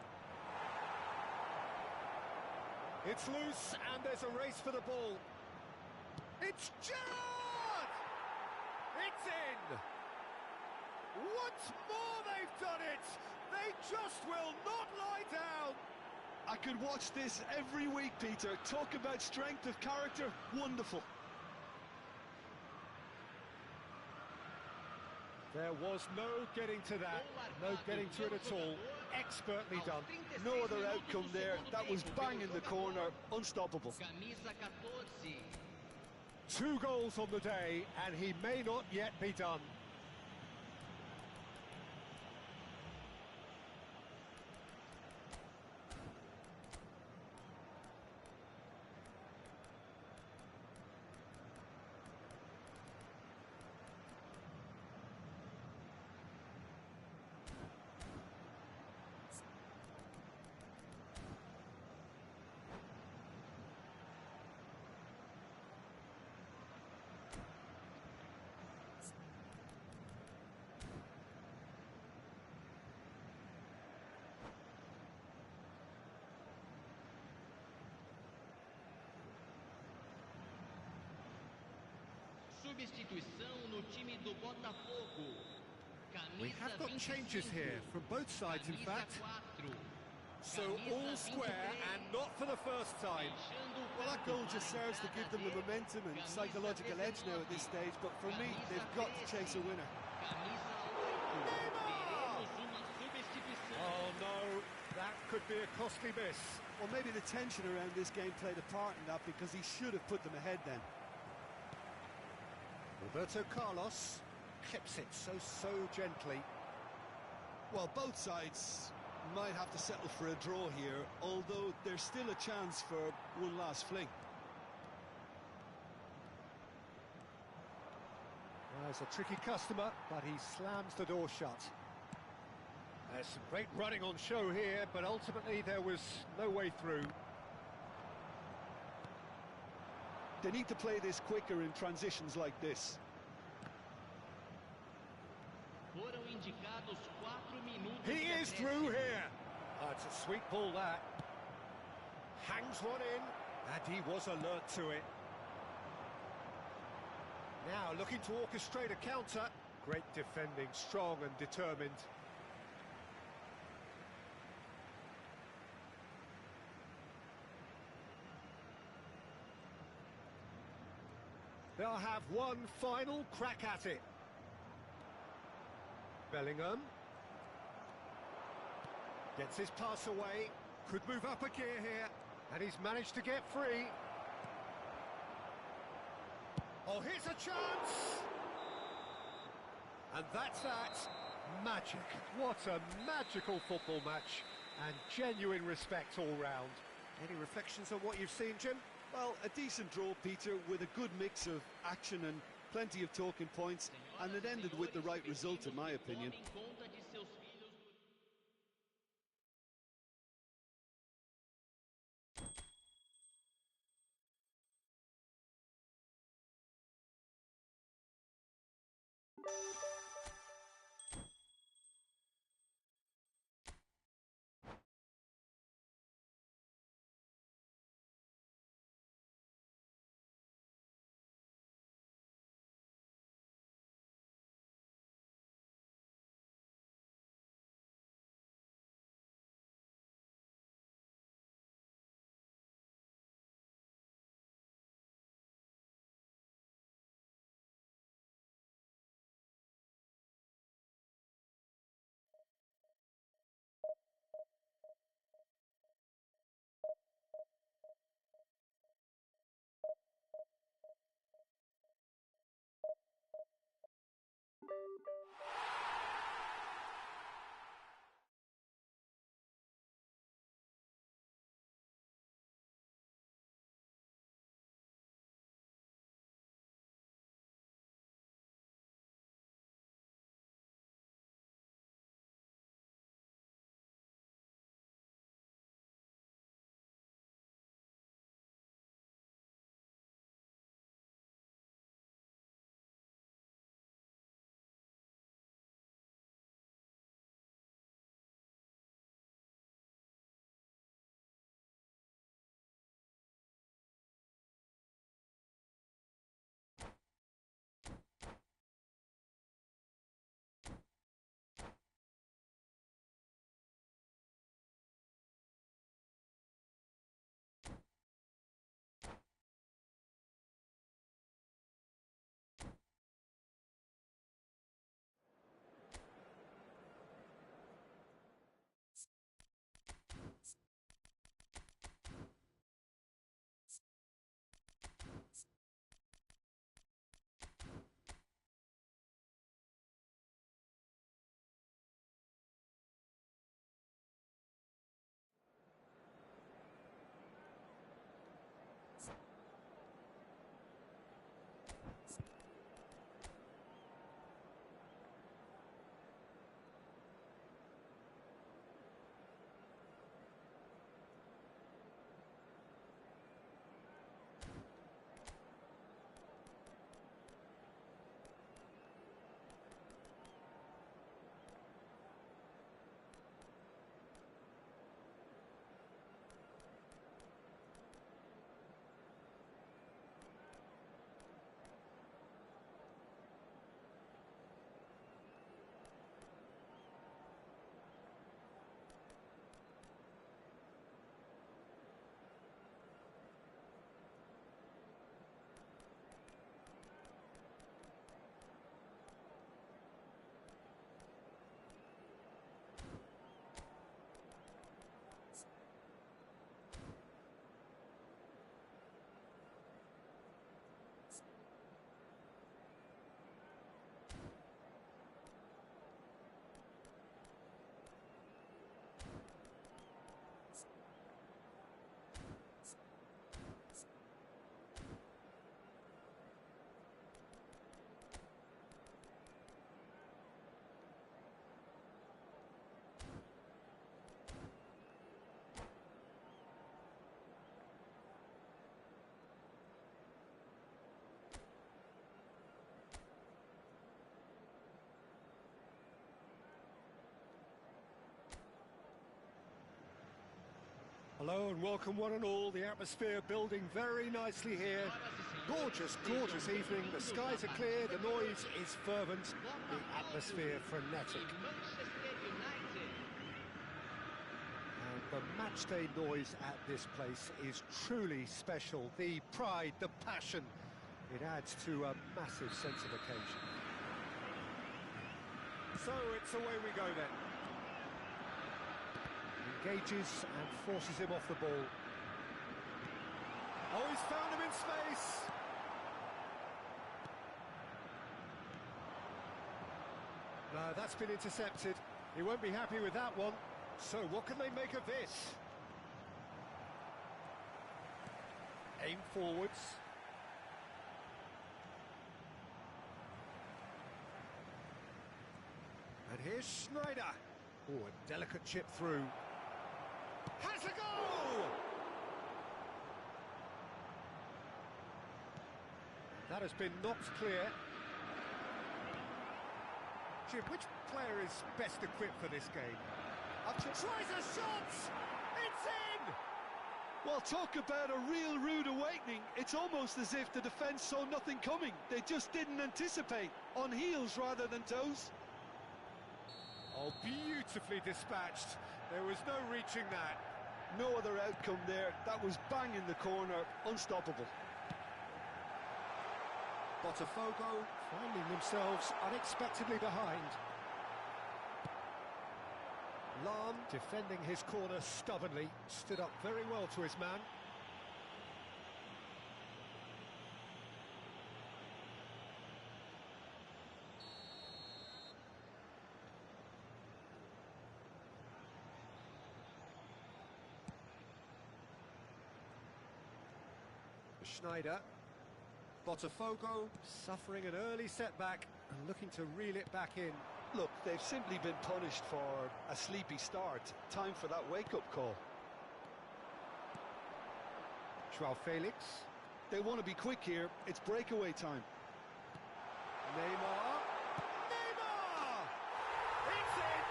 It's loose, and there's a race for the ball. It's Gerrard! It's in!
Once more they've done it! They just will not lie down!
I could watch this every week, Peter. Talk about strength of character. Wonderful.
There was no getting to that, no getting to it at all. Expertly done.
No other outcome there. That was bang in the corner, unstoppable.
Camisa 14.
2 goals on the day, and he may not yet be done.
Substituição no time do Botafogo.
We
Camisa
have got
25,
changes here, from both sides in
camisa
fact.
4,
So
camisa
all square
23,
and not for the first time.
deixando o
Well, that
campo
goal just serves to give them the momentum and psychological edge now at this stage, but for me, they've got to chase a winner.
Camisa 8. Teremos uma substituição.
Oh no, that could be a costly miss.
Well, maybe the tension around this game played a part in that, because he should have put them ahead then.
Roberto Carlos clips it so gently.
Well, both sides might have to settle for a draw here, although there's still a chance for one last fling.
Well, it's a tricky customer, but he slams the door shut. There's some great running on show here, but ultimately there was no way through.
They need to play this quicker in transitions like this.
Foram indicados 4 minutos
He
de
is
acréscimo.
through here. Oh, it's a sweet ball, that. Hangs one in, and he was alert to it. Now looking to orchestrate a counter. Great defending, strong and determined. They'll have one final crack at it. Bellingham gets his pass away, could move up a gear here, and he's managed to get free. Oh, here's a chance! And that's that. Magic. What a magical football match, and genuine respect all round. Any reflections on what you've seen, Jim?
Well, a decent draw, Peter, with a good mix of action and plenty of talking points, and it ended with the right result, in my opinion.
Hello and welcome one and all. The atmosphere building very nicely here. Gorgeous, gorgeous evening. The skies are clear, the noise is fervent, the atmosphere frenetic. And the matchday noise at this place is truly special. The pride, the passion, it adds to a massive sense of occasion. So it's away we go then. Engages and forces him off the ball. Oh, he's found him in space. No, that's been intercepted. He won't be happy with that one. So what can they make of this? Aim forwards. And here's Schneider. Oh, a delicate chip through. Has a goal! That has been knocked clear. Jim, which player is best equipped for this game? Tries a shot! It's in!
Well, talk about a real rude awakening. It's almost as if the defence saw nothing coming. They just didn't anticipate. On heels rather than toes.
Oh, beautifully dispatched. There was no reaching that.
No other outcome there. That was bang in the corner. Unstoppable.
Botafogo finding themselves unexpectedly behind. Lahm defending his corner stubbornly, stood up very well to his man. Schneider. Botafogo suffering an early setback and looking to reel it back in.
Look, they've simply been punished for a sleepy start. Time for that wake-up call.
Joao Felix.
They want to be quick here. It's breakaway time.
Neymar. Neymar! It's in!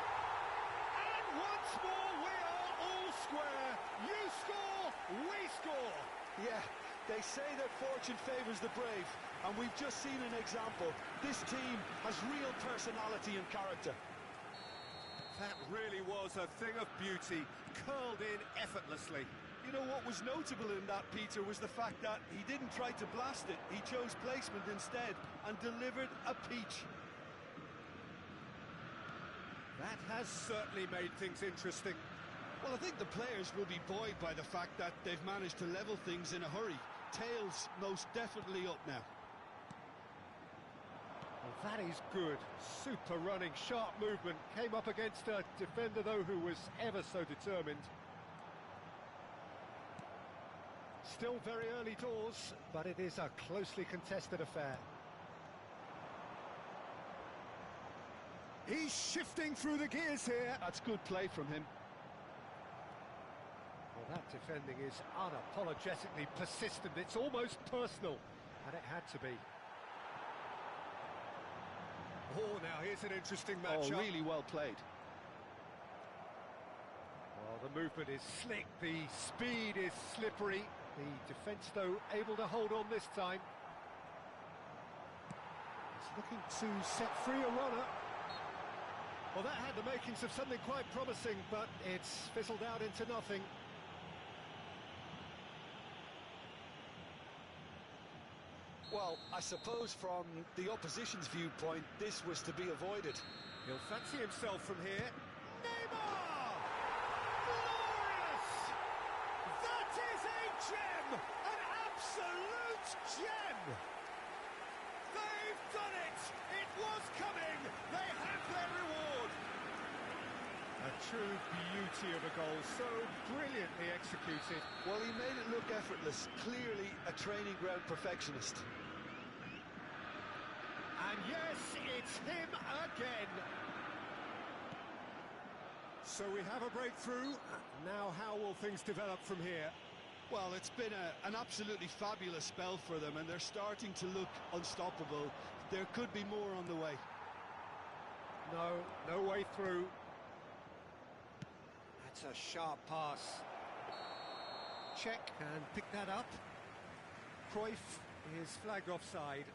And once more we are all square. You score, we score.
Yeah, they say that fortune favours the brave, and we've just seen an example. This team has real personality and character.
That really was a thing of beauty, curled in effortlessly.
You know what was notable in that, Peter, was the fact that he didn't try to blast it. He chose placement instead and delivered a peach.
That has certainly made things interesting.
Well, I think the players will be buoyed by the fact that they've managed to level things in a hurry. Tails most definitely up now.
Well, that is good. Super running, sharp movement. Came up against a defender, though, who was ever so determined. Still very early doors, but it is a closely contested affair. He's shifting through the gears here.
That's good play from him.
Well, that defending is unapologetically persistent. It's almost personal, and it had to be. Oh, now here's an interesting matchup.
Oh, really well played.
Well, the movement is slick, the speed is slippery. The defence, though, able to hold on this time. He's looking to set free a runner. Well, that had the makings of something quite promising, but it's fizzled out into nothing.
Well, I suppose from the opposition's viewpoint, this was to be avoided.
He'll fancy himself from here. Neymar! Glorious! That is a gem! An absolute gem! They've done it! It was coming! They have their reward! A true beauty of a goal, so brilliantly executed.
Well, he made it look effortless. Clearly a training ground perfectionist.
And yes, it's him again. So we have a breakthrough. Now how will things develop from here?
Well, it's been an absolutely fabulous spell for them, and they're starting to look unstoppable. There could be more on the way.
No way through. That's a sharp pass. check and pick that up. Cruyff is flagged offside.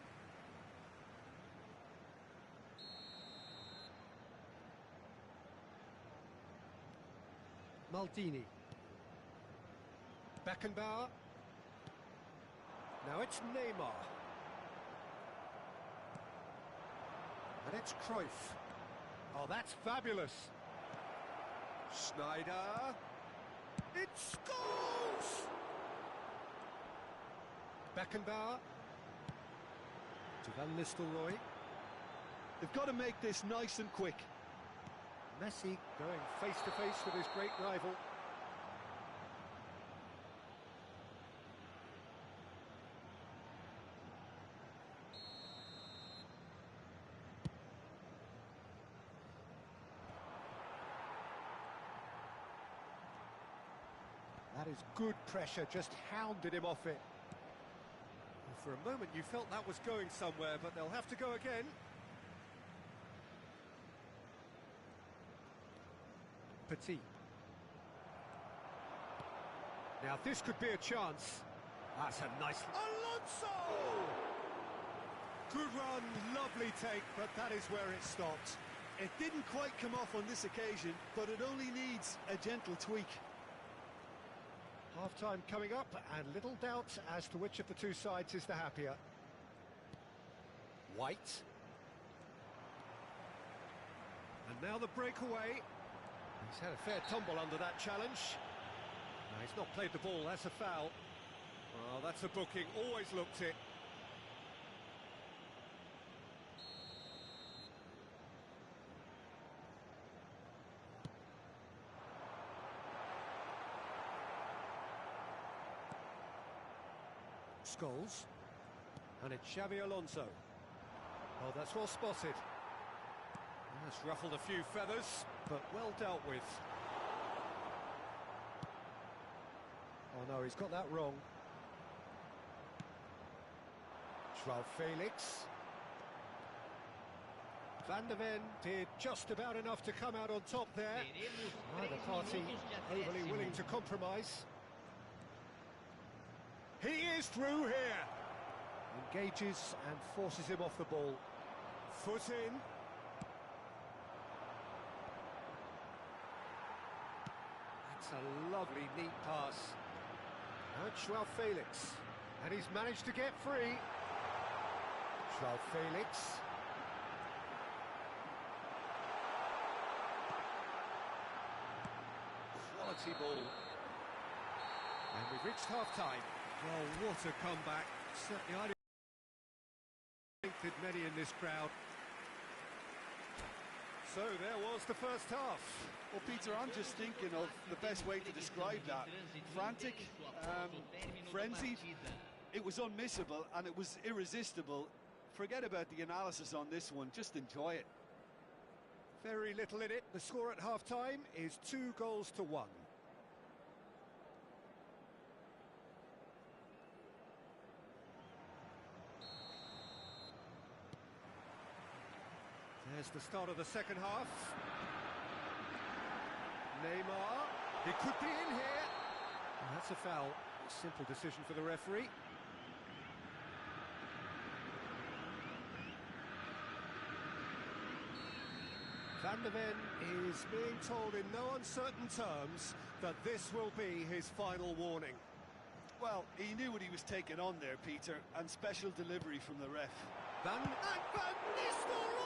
Maldini. Beckenbauer. Now it's Neymar. And it's Cruyff. Oh, that's fabulous. Schneider. It scores! Beckenbauer. To Van Nistelrooy.
They've got to make this nice and quick.
Messi going face to face with his great rival. That is good pressure, just hounded him off it. For a moment you felt that was going somewhere, but they'll have to go again. Petit. Now this could be a chance. That's a nice... Alonso! Good run, lovely take, but that is where it stopped.
It didn't quite come off on this occasion, but it only needs a gentle tweak.
Half-time coming up, and little doubt as to which of the two sides is the happier. White. And now the breakaway. He's had a fair tumble under that challenge. No, he's not played the ball, that's a foul. Well, that's a booking, always looked it. Scholes. And it's Xabi Alonso. Oh, that's well spotted. That's ruffled a few feathers, but well dealt with. Oh no, he's got that wrong. Joao Felix. Van de Ven did just about enough to come out on top there. Neither party overly willing to compromise. He is through here. Engages and forces him off the ball. Foot in. That's a lovely, neat pass. Now Joao Felix. And he's managed to get free. Joao Felix. Quality ball. And we've reached half-time. Well, what a comeback. Certainly I don't think that many in this crowd. So there was the first half.
Well, Peter, I'm just thinking of the best way to describe that. Frantic, frenzied. It was unmissable and it was irresistible. Forget about the analysis on this one, just enjoy it.
Very little in it. The score at half-time is 2-1. There's the start of the second half. Neymar, he could be in here. And that's a foul. A simple decision for the referee. Van de Ven is being told in no uncertain terms that this will be his final warning.
Well, he knew what he was taking on there, Peter, and special delivery from the ref.
Van Nistelrooy!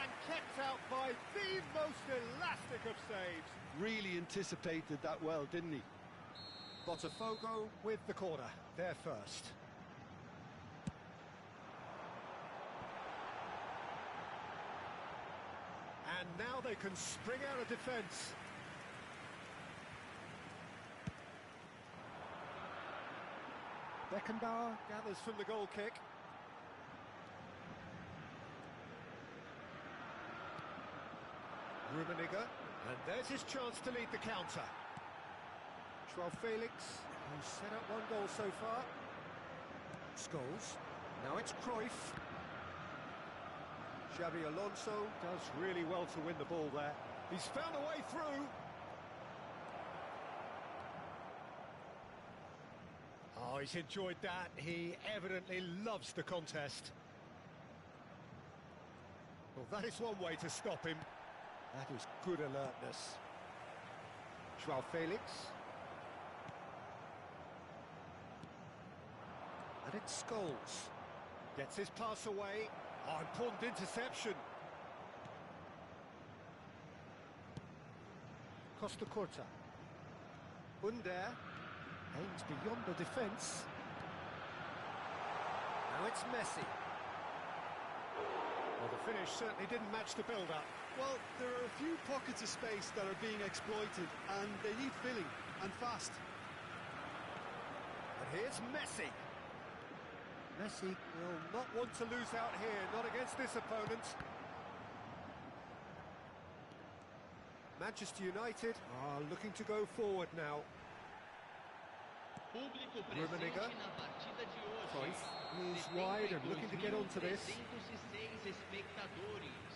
And kept out by the most elastic of saves.
Really anticipated that well, didn't he?
Botafogo with the corner, there first. And now they can spring out of defence. Beckenbauer gathers from the goal kick. Rummenigge, and there's his chance to lead the counter. Joao Felix, who's set up one goal so far. Scholes, now it's Cruyff. Xabi Alonso does really well to win the ball there. He's found a way through. he's enjoyed that. He evidently loves the contest. Well, that is one way to stop him. That is good alertness. Joao Felix. And it's Scholes. Gets his pass away. Oh, important interception. Costa Curta. Under. Aims beyond the defence. Now it's Messi. Well, the finish certainly didn't match the build-up.
Well, there are a few pockets of space that are being exploited, and they need filling, and fast.
And here's Messi. Messi will not want to lose out here, not against this opponent. Manchester United are looking to go forward now.
Público
Rummenigge.
presente na partida de hoje.
Cruyff is wide and looking to get onto this.
52.306 espectadores.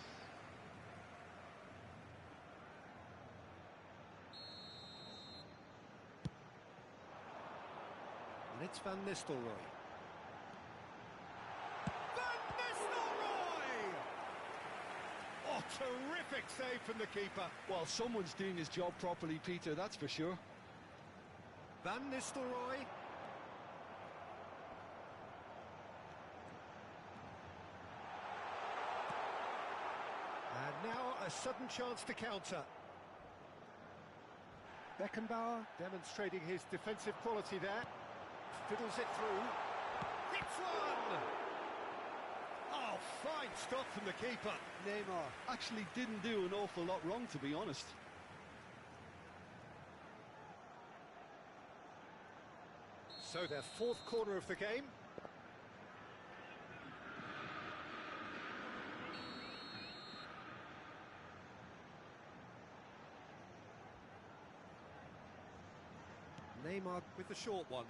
And it's Van Nistelrooy. Van Nistelrooy! Oh, terrific save from the keeper.
Well, someone's doing his job properly, Peter, that's for sure.
Van Nistelrooy. And now a sudden chance to counter. Beckenbauer demonstrating his defensive quality there. Fiddles it through. Hits one! Oh, fine stop from the keeper.
Neymar actually didn't do an awful lot wrong, to be honest.
So their fourth corner of the game. Neymar with the short one.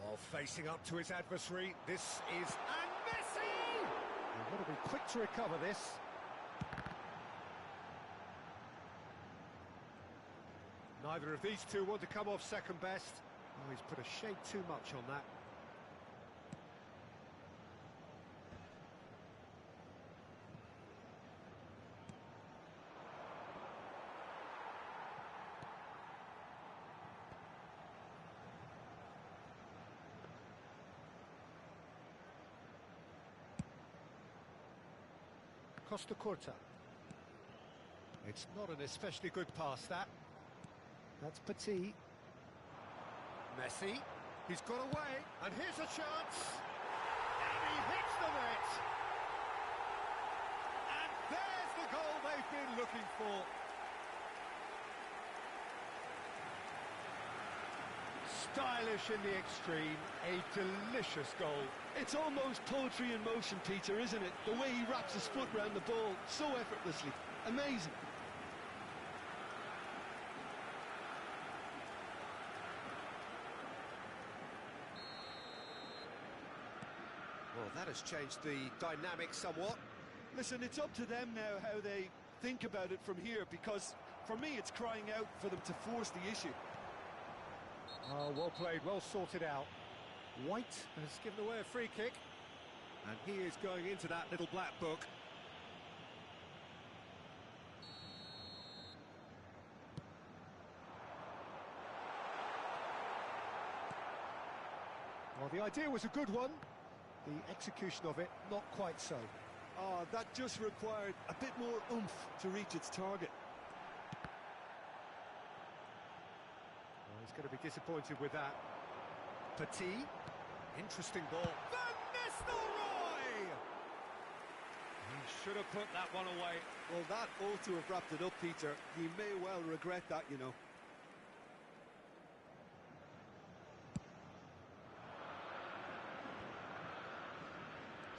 Oh, facing up to his adversary. This is... And Messi! They've got to be quick to recover this. Neither of these two want to come off second best. Oh, he's put a shade too much on that. Costa Curta. It's not an especially good pass, that. That's Petit. Messi. He's got away, and here's a chance. And he hits the net. And there's the goal they've been looking for. Stylish in the extreme, a delicious goal.
It's almost poetry in motion, Peter, isn't it? The way he wraps his foot round the ball so effortlessly. Amazing.
Well, that has changed the dynamic somewhat.
Listen, it's up to them now how they think about it from here, because for me it's crying out for them to force the issue.
Oh, well played, well sorted out. White has given away a free kick, and he is going into that little black book. Well, the idea was a good one. The execution of it, not quite so.
Oh, that just required a bit more oomph to reach its target.
Well, he's going to be disappointed with that. Petit, interesting ball. Van Nistelrooy! He should have put that one away.
Well, that ought to have wrapped it up, Peter. He may well regret that, you know.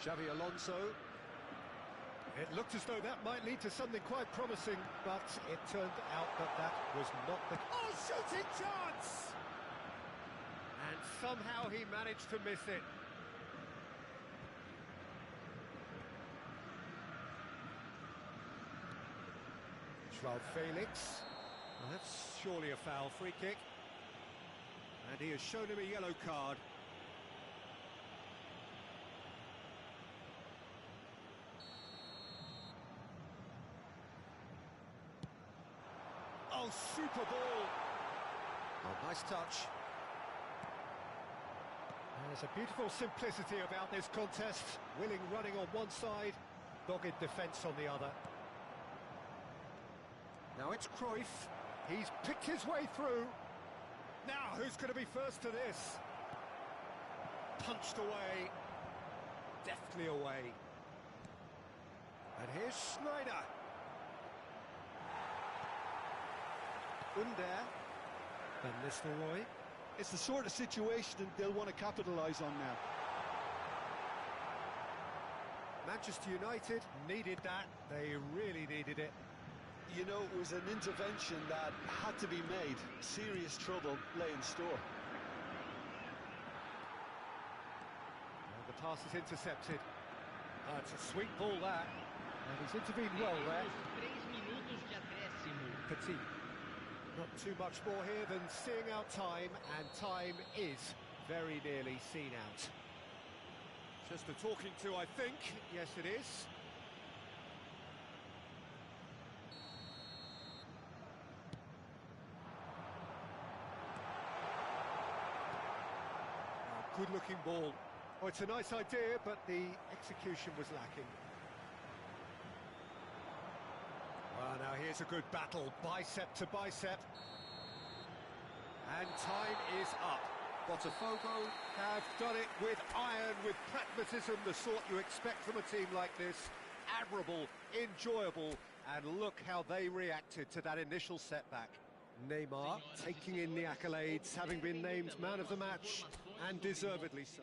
Xavi Alonso. It looked as though that might lead to something quite promising, but it turned out that that was not the... Oh, shooting chance! And somehow he managed to miss it. Joao Felix. Well, that's surely a foul. Free kick. And he has shown him a yellow card. Oh, super ball. Oh, nice touch. There's a beautiful simplicity about this contest. Willing running on one side, dogged defence on the other. Now it's Cruyff. He's picked his way through. Now, who's going to be first to this? Punched away. Deftly away. And here's Schneider. Under. Van Nistelrooy.
It's the sort of situation they'll want to capitalise on now.
Manchester United needed that. They really needed it.
You know, it was an intervention that had to be made. Serious trouble lay in store.
And the pass is intercepted. It's a sweet ball, that. And he's intervened well there.
Teremos 3 minutos de acréscimo.
Petit. Not too much more here than seeing out time, and time is very nearly seen out. Just a talking to, I think. Yes, it is. Oh, good-looking ball. Oh, it's a nice idea, but the execution was lacking. Well, now here's a good battle, bicep to bicep. And time is up. Botafogo have done it with iron, with pragmatism, the sort you expect from a team like this. Admirable, enjoyable, and look how they reacted to that initial setback. Neymar taking in the accolades, having been named man of the match, and deservedly so.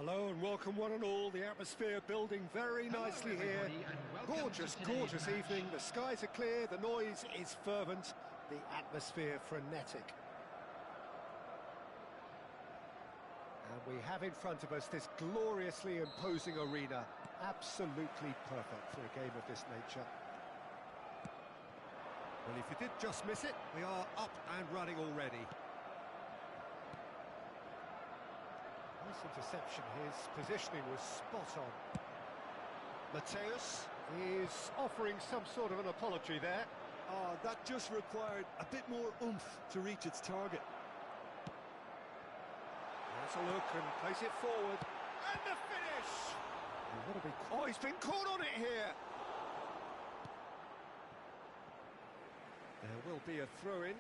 Hello and welcome one and all. The atmosphere building very nicely here. Gorgeous, gorgeous evening. The skies are clear, the noise is fervent, the atmosphere frenetic. And we have in front of us this gloriously imposing arena. Absolutely perfect for a game of this nature. Well, if you did just miss it, we are up and running already. Nice interception, his positioning was spot on. Mateus is offering some sort of an apology there.
That just required a bit more oomph to reach its target.
Let's a look and place it forward. And the finish! Oh, he's been caught on it here! There will be a throw-in.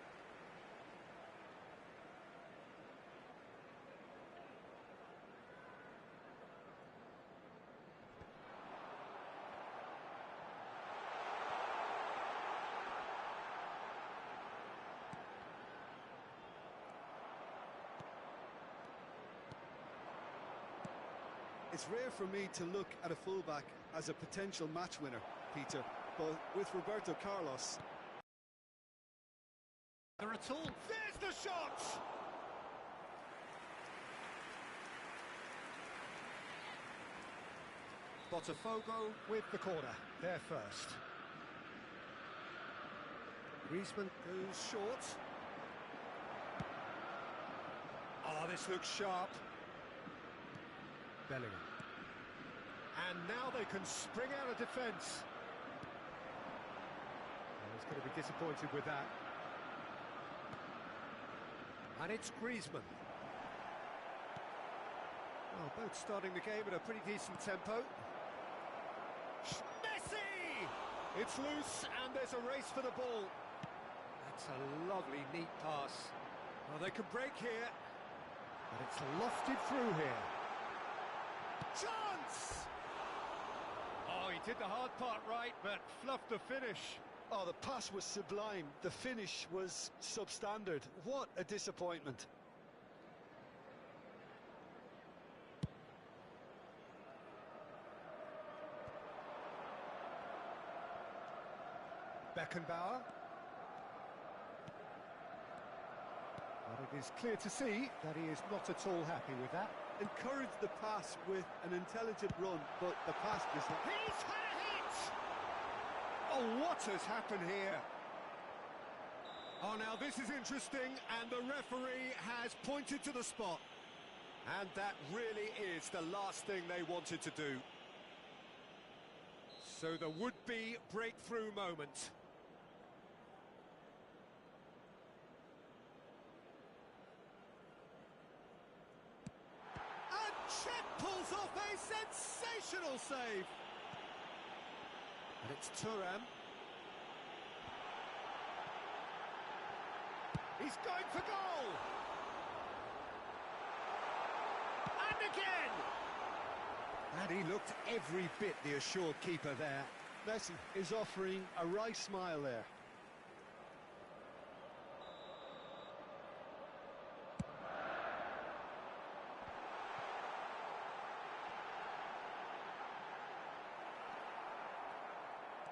It's rare for me to look at a fullback as a potential match winner, Peter, but with Roberto Carlos...
There at all. There's the shot! Botafogo with the corner, there first. Griezmann goes short. Oh, this looks sharp. Bellingham. And now they can spring out of defence. Oh, he's going to be disappointed with that. And it's Griezmann. Well, both starting the game at a pretty decent tempo. Messi! It's loose and there's a race for the ball. That's a lovely, neat pass. Well, they can break here. But it's lofted through here. Chance! Oh, he did the hard part right, but fluffed the finish.
Oh, the pass was sublime. The finish was substandard. What a disappointment.
Beckenbauer. But it is clear to see that he is not at all happy with that.
Encouraged the pass with an intelligent run, but the pass just...
He's had a hit! Oh, what has happened here? Oh, now this is interesting, and the referee has pointed to the spot. And that really is the last thing they wanted to do. So the would-be breakthrough moment. Cech pulls off a sensational save. And it's Thuram. He's going for goal. And again. And he looked every bit the assured keeper there.
Messi is offering a wry smile there.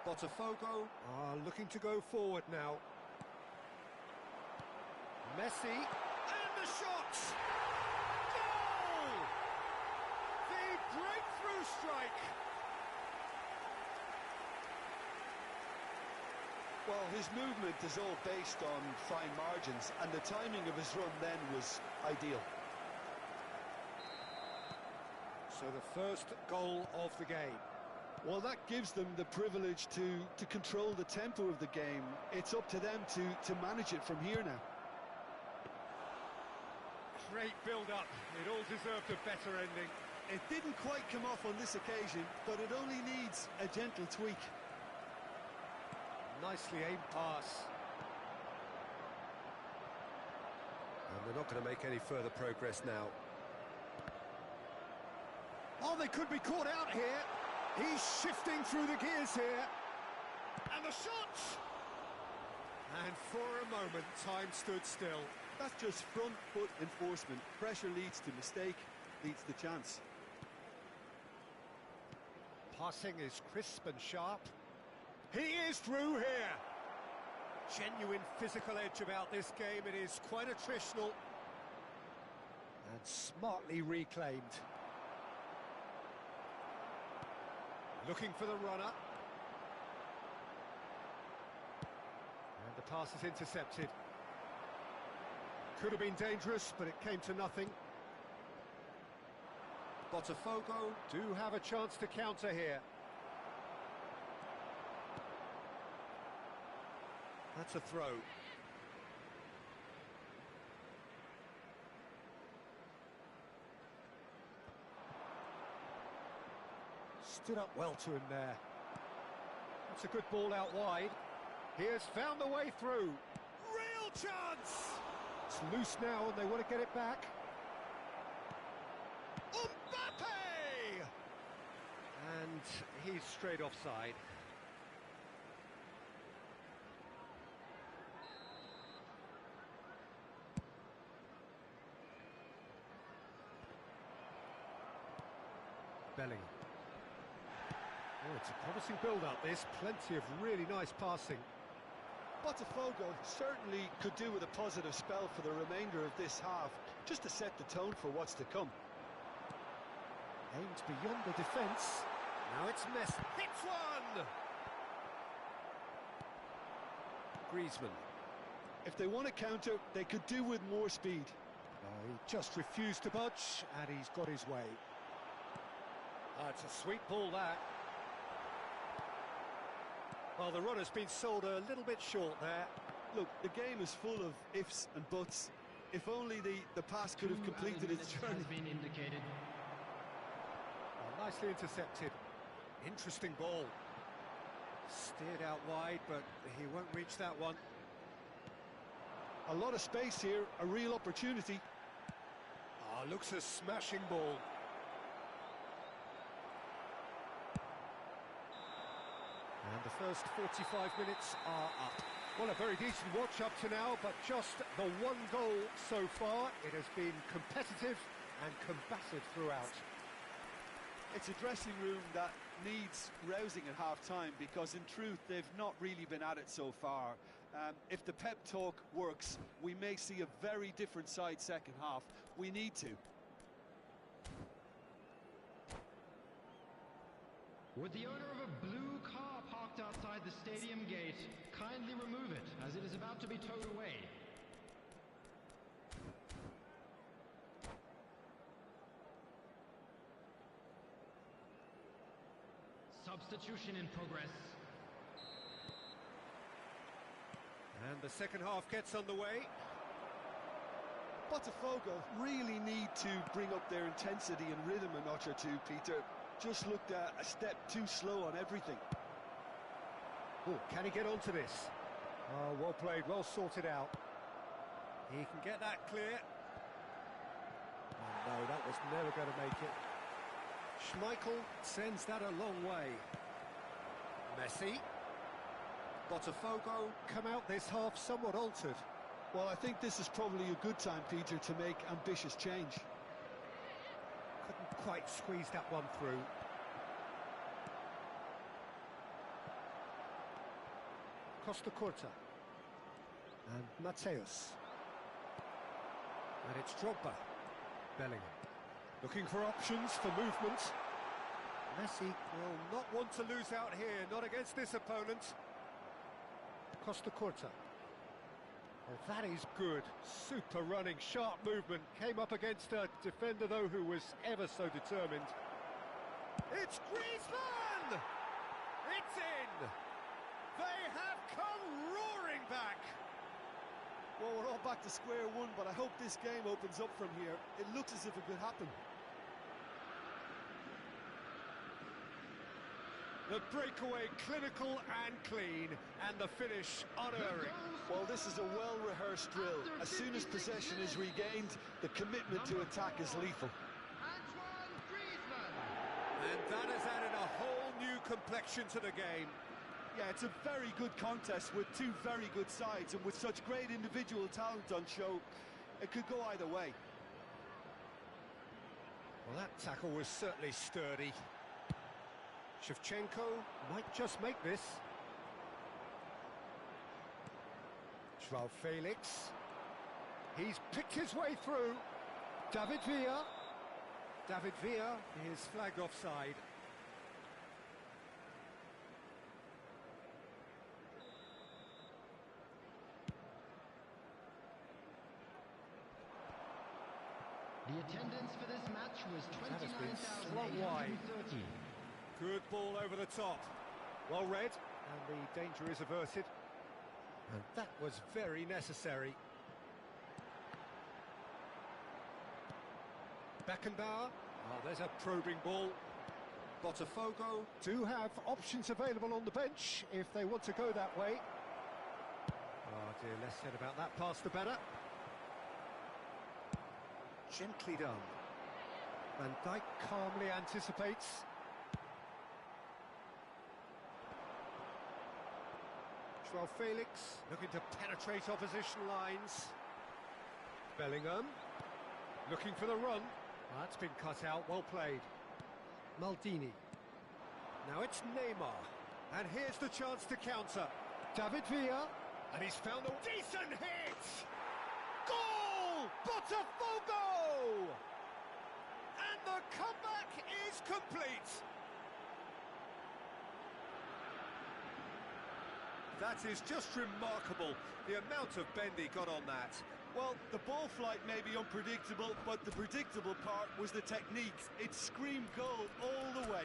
Botafogo are looking to go forward now. Messi, and the shot! Goal! The breakthrough strike!
Well, his movement is all based on fine margins, and the timing of his run then was ideal.
So the first goal of the game.
Well, that gives them the privilege to control the tempo of the game. It's up to them to manage it from here now.
Great build-up. It all deserved a better ending.
It didn't quite come off on this occasion, but it only needs a gentle tweak.
Nicely aimed pass. And they're not going to make any further progress now. Oh, they could be caught out here. He's shifting through the gears here. And the shot! And for a moment, time stood still.
That's just front foot enforcement. Pressure leads to mistake, leads to chance.
passing is crisp and sharp. He is through here. Genuine physical edge about this game. It is quite attritional. And smartly reclaimed. Looking for the runner. And the pass is intercepted. Could have been dangerous, but it came to nothing. Botafogo do have a chance to counter here. That's a throw. Stood up well to him there. That's a good ball out wide. He has found the way through. Real chance! It's loose now and they want to get it back. Mbappe! And he's straight offside. Bellingham. Oh, it's a promising build-up, this. Plenty of really nice passing.
Botafogo certainly could do with a positive spell for the remainder of this half, just to set the tone for what's to come.
Aimed beyond the defence. Now it's Messi. Hits one! Griezmann.
If they want to counter, they could do with more speed.
He just refused to budge, and he's got his way. It's a sweet ball, that. Well, the run has been sold a little bit short there.
Look, the game is full of ifs and buts. If only the pass could have completed its journey.
Has been indicated.
Nicely intercepted. Interesting ball. Steered out wide, but he won't reach that one.
A lot of space here, a real opportunity.
Looks a smashing ball. And the first 45 minutes are up. Well, a very decent watch up to now, but just the one goal so far. It has been competitive and combative throughout.
It's a dressing room that needs rousing at half-time, because in truth they've not really been at it so far. If the pep talk works, we may see a very different side second half. We need to.
Would the owner of a blue car parked outside the stadium gate kindly remove it, as it is about to be towed away? Substitution in progress.
And the second half gets underway.
Botafogo really need to bring up their intensity and rhythm a notch or two, Peter. Just looked a step too slow on everything.
Oh, can he get onto this? Oh, well played, well sorted out. He can get that clear. Oh, no, that was never going to make it. Schmeichel sends that a long way. Messi. Botafogo come out this half somewhat altered.
Well, I think this is probably a good time, Peter, to make ambitious change.
Couldn't quite squeeze that one through. Costa Curta. And Mateus. And it's Drogba. Bellingham. Looking for options for movement. Messi will not want to lose out here, not against this opponent. Costa Curta. Well, that is good. Super running, sharp movement. Came up against a defender, though, who was ever so determined. It's Griezmann! It's in! They have come roaring back!
Well, we're all back to square one, but I hope this game opens up from here. It looks as if it could happen.
The breakaway clinical and clean, and the finish unerring.
Well, this is a well-rehearsed drill. As soon as possession is regained, the commitment to attack is lethal.
And that has added a whole new complexion to the game.
Yeah, it's a very good contest with two very good sides, and with such great individual talent on show, it could go either way.
Well, that tackle was certainly sturdy. Shevchenko might just make this. Joao Felix. He's picked his way through. David Villa. David Villa is flagged offside.
The attendance for this match was
That has been swung wide.
29,830.
Good ball over the top. Well read, and the danger is averted. And that was very necessary. Beckenbauer. Oh, there's a probing ball. Botafogo do have options available on the bench if they want to go that way. Oh dear, less said about that pass the better. Gently done. Van Dijk calmly anticipates. Joao Felix looking to penetrate opposition lines. Bellingham looking for the run. That's been cut out, well played. Maldini. Now it's Neymar. And here's the chance to counter. David Villa. And he's found a decent hit! Goal! Botafogo! And the comeback is complete. That is just remarkable, the amount of bend he got on that.
Well, the ball flight may be unpredictable, but the predictable part was the technique. It screamed goal all the way.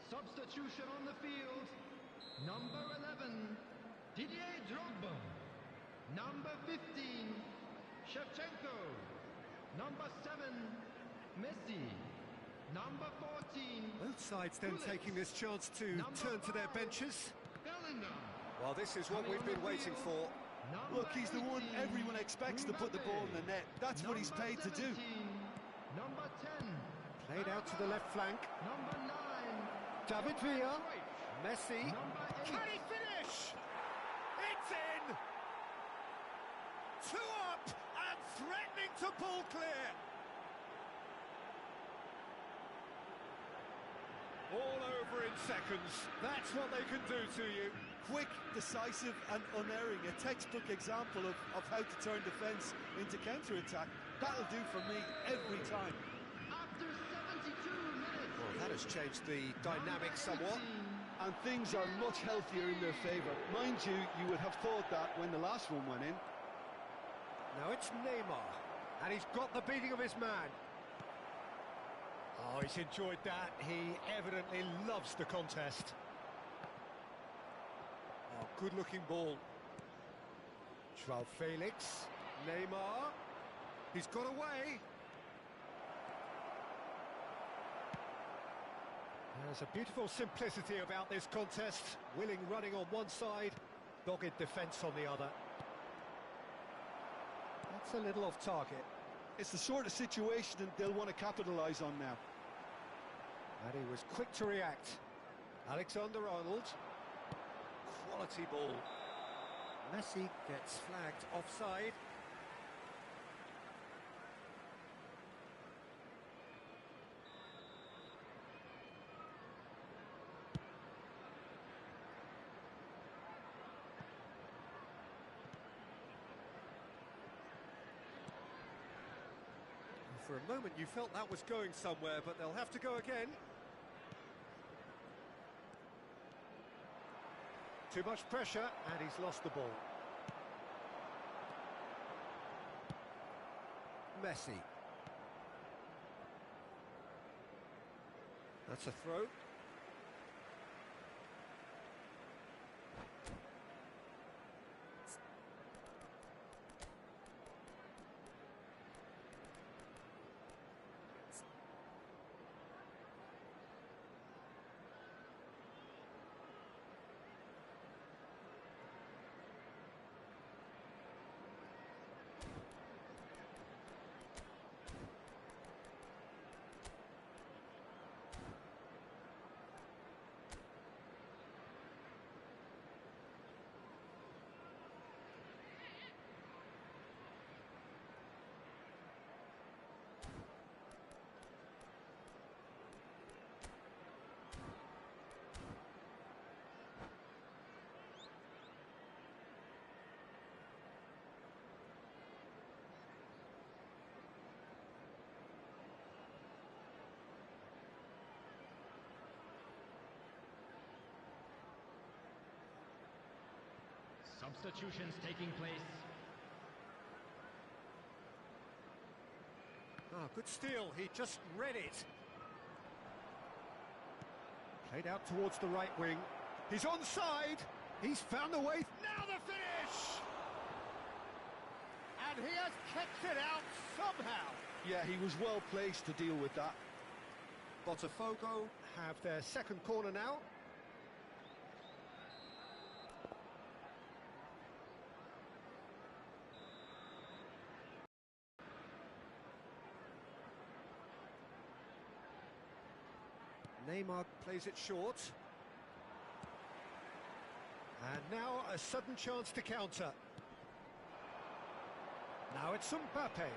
Substitution on the field. Number 11, Didier Drogba. Number 15, Shevchenko. Number 7, Messi. Number 14,
Both sides then
Gullit.
taking this chance to
Number
turn to their
5,
benches.
Bellingham.
Well, this is what
Coming
we've
on
been
the
waiting
field.
for.
Number
Look, he's the one
18,
everyone expects to put the ball in the net. That's what he's paid to do.
17, Number 10,
Played out to the left flank.
Number 9,
David Villa. Messi.
Number 8,
Can he finish? It's in! Two up and threatening to pull clear. All over in seconds. That's what they can do to you.
Quick, decisive and unerring. A textbook example of how to turn defence into counter-attack. That'll do for me every time.
after 72 minutes.
Well, that has changed the dynamic somewhat.
And things are much healthier in their favour. Mind you, you would have thought that when the last one went in.
Now it's Neymar, and he's got the beating of his man. Oh, he's enjoyed that. He evidently loves the contest. Oh, good-looking ball. Joao Felix. Neymar. He's got away. There's a beautiful simplicity about this contest. Willing running on one side, dogged defence on the other. That's a little off target.
It's the sort of situation that they'll want to capitalise on now.
And he was quick to react. Alexander-Arnold. Quality ball. Messi gets flagged offside. For a moment you felt that was going somewhere, but they'll have to go again. Too much pressure, and he's lost the ball. Messi. That's a throw.
Substitutions taking place.
Ah, good steal, he just read it. Played out towards the right wing. He's onside. He's found the way. Now the finish! And he has kept it out somehow.
Yeah, he was well placed to deal with that.
Botafogo have their second corner now. Neymar plays it short. And now a sudden chance to counter. Now it's Mbappe.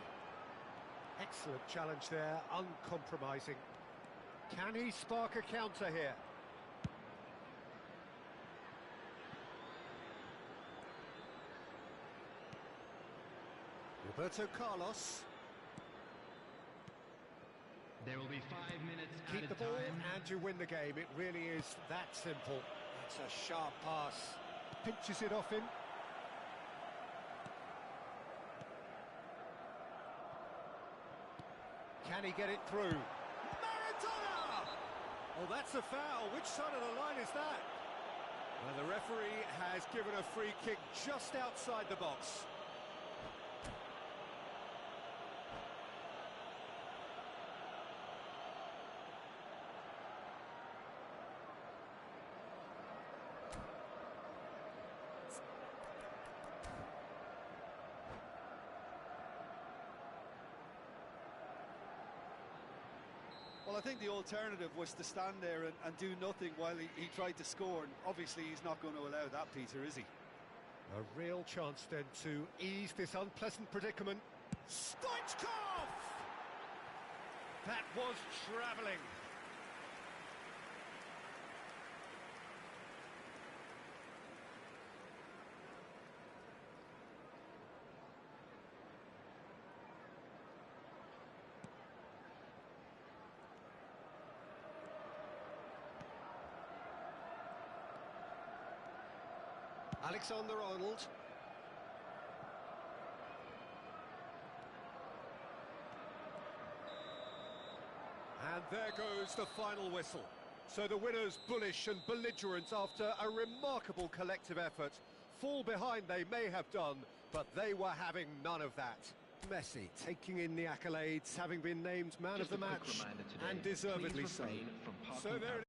Excellent challenge there, uncompromising. Can he spark a counter here? Roberto Carlos.
There will be 5 minutes
Keep the
added
ball
time.
and you win the game. It really is that simple. It's a sharp pass. Pinches it off him. Can he get it through? Maradona! Oh, that's a foul. Which side of the line is that? Well, the referee has given a free kick just outside the box.
Well, I think the alternative was to stand there and do nothing while he tried to score, and obviously he's not going to allow that, Peter, is he?
A real chance then to ease this unpleasant predicament. Stoichkov! That was travelling. Alexander-Arnold. And there goes the final whistle. So the winners bullish and belligerent after a remarkable collective effort. Fall behind they may have done, but they were having none of that. Messi taking in the accolades, having been named man of the match, and deservedly so. So there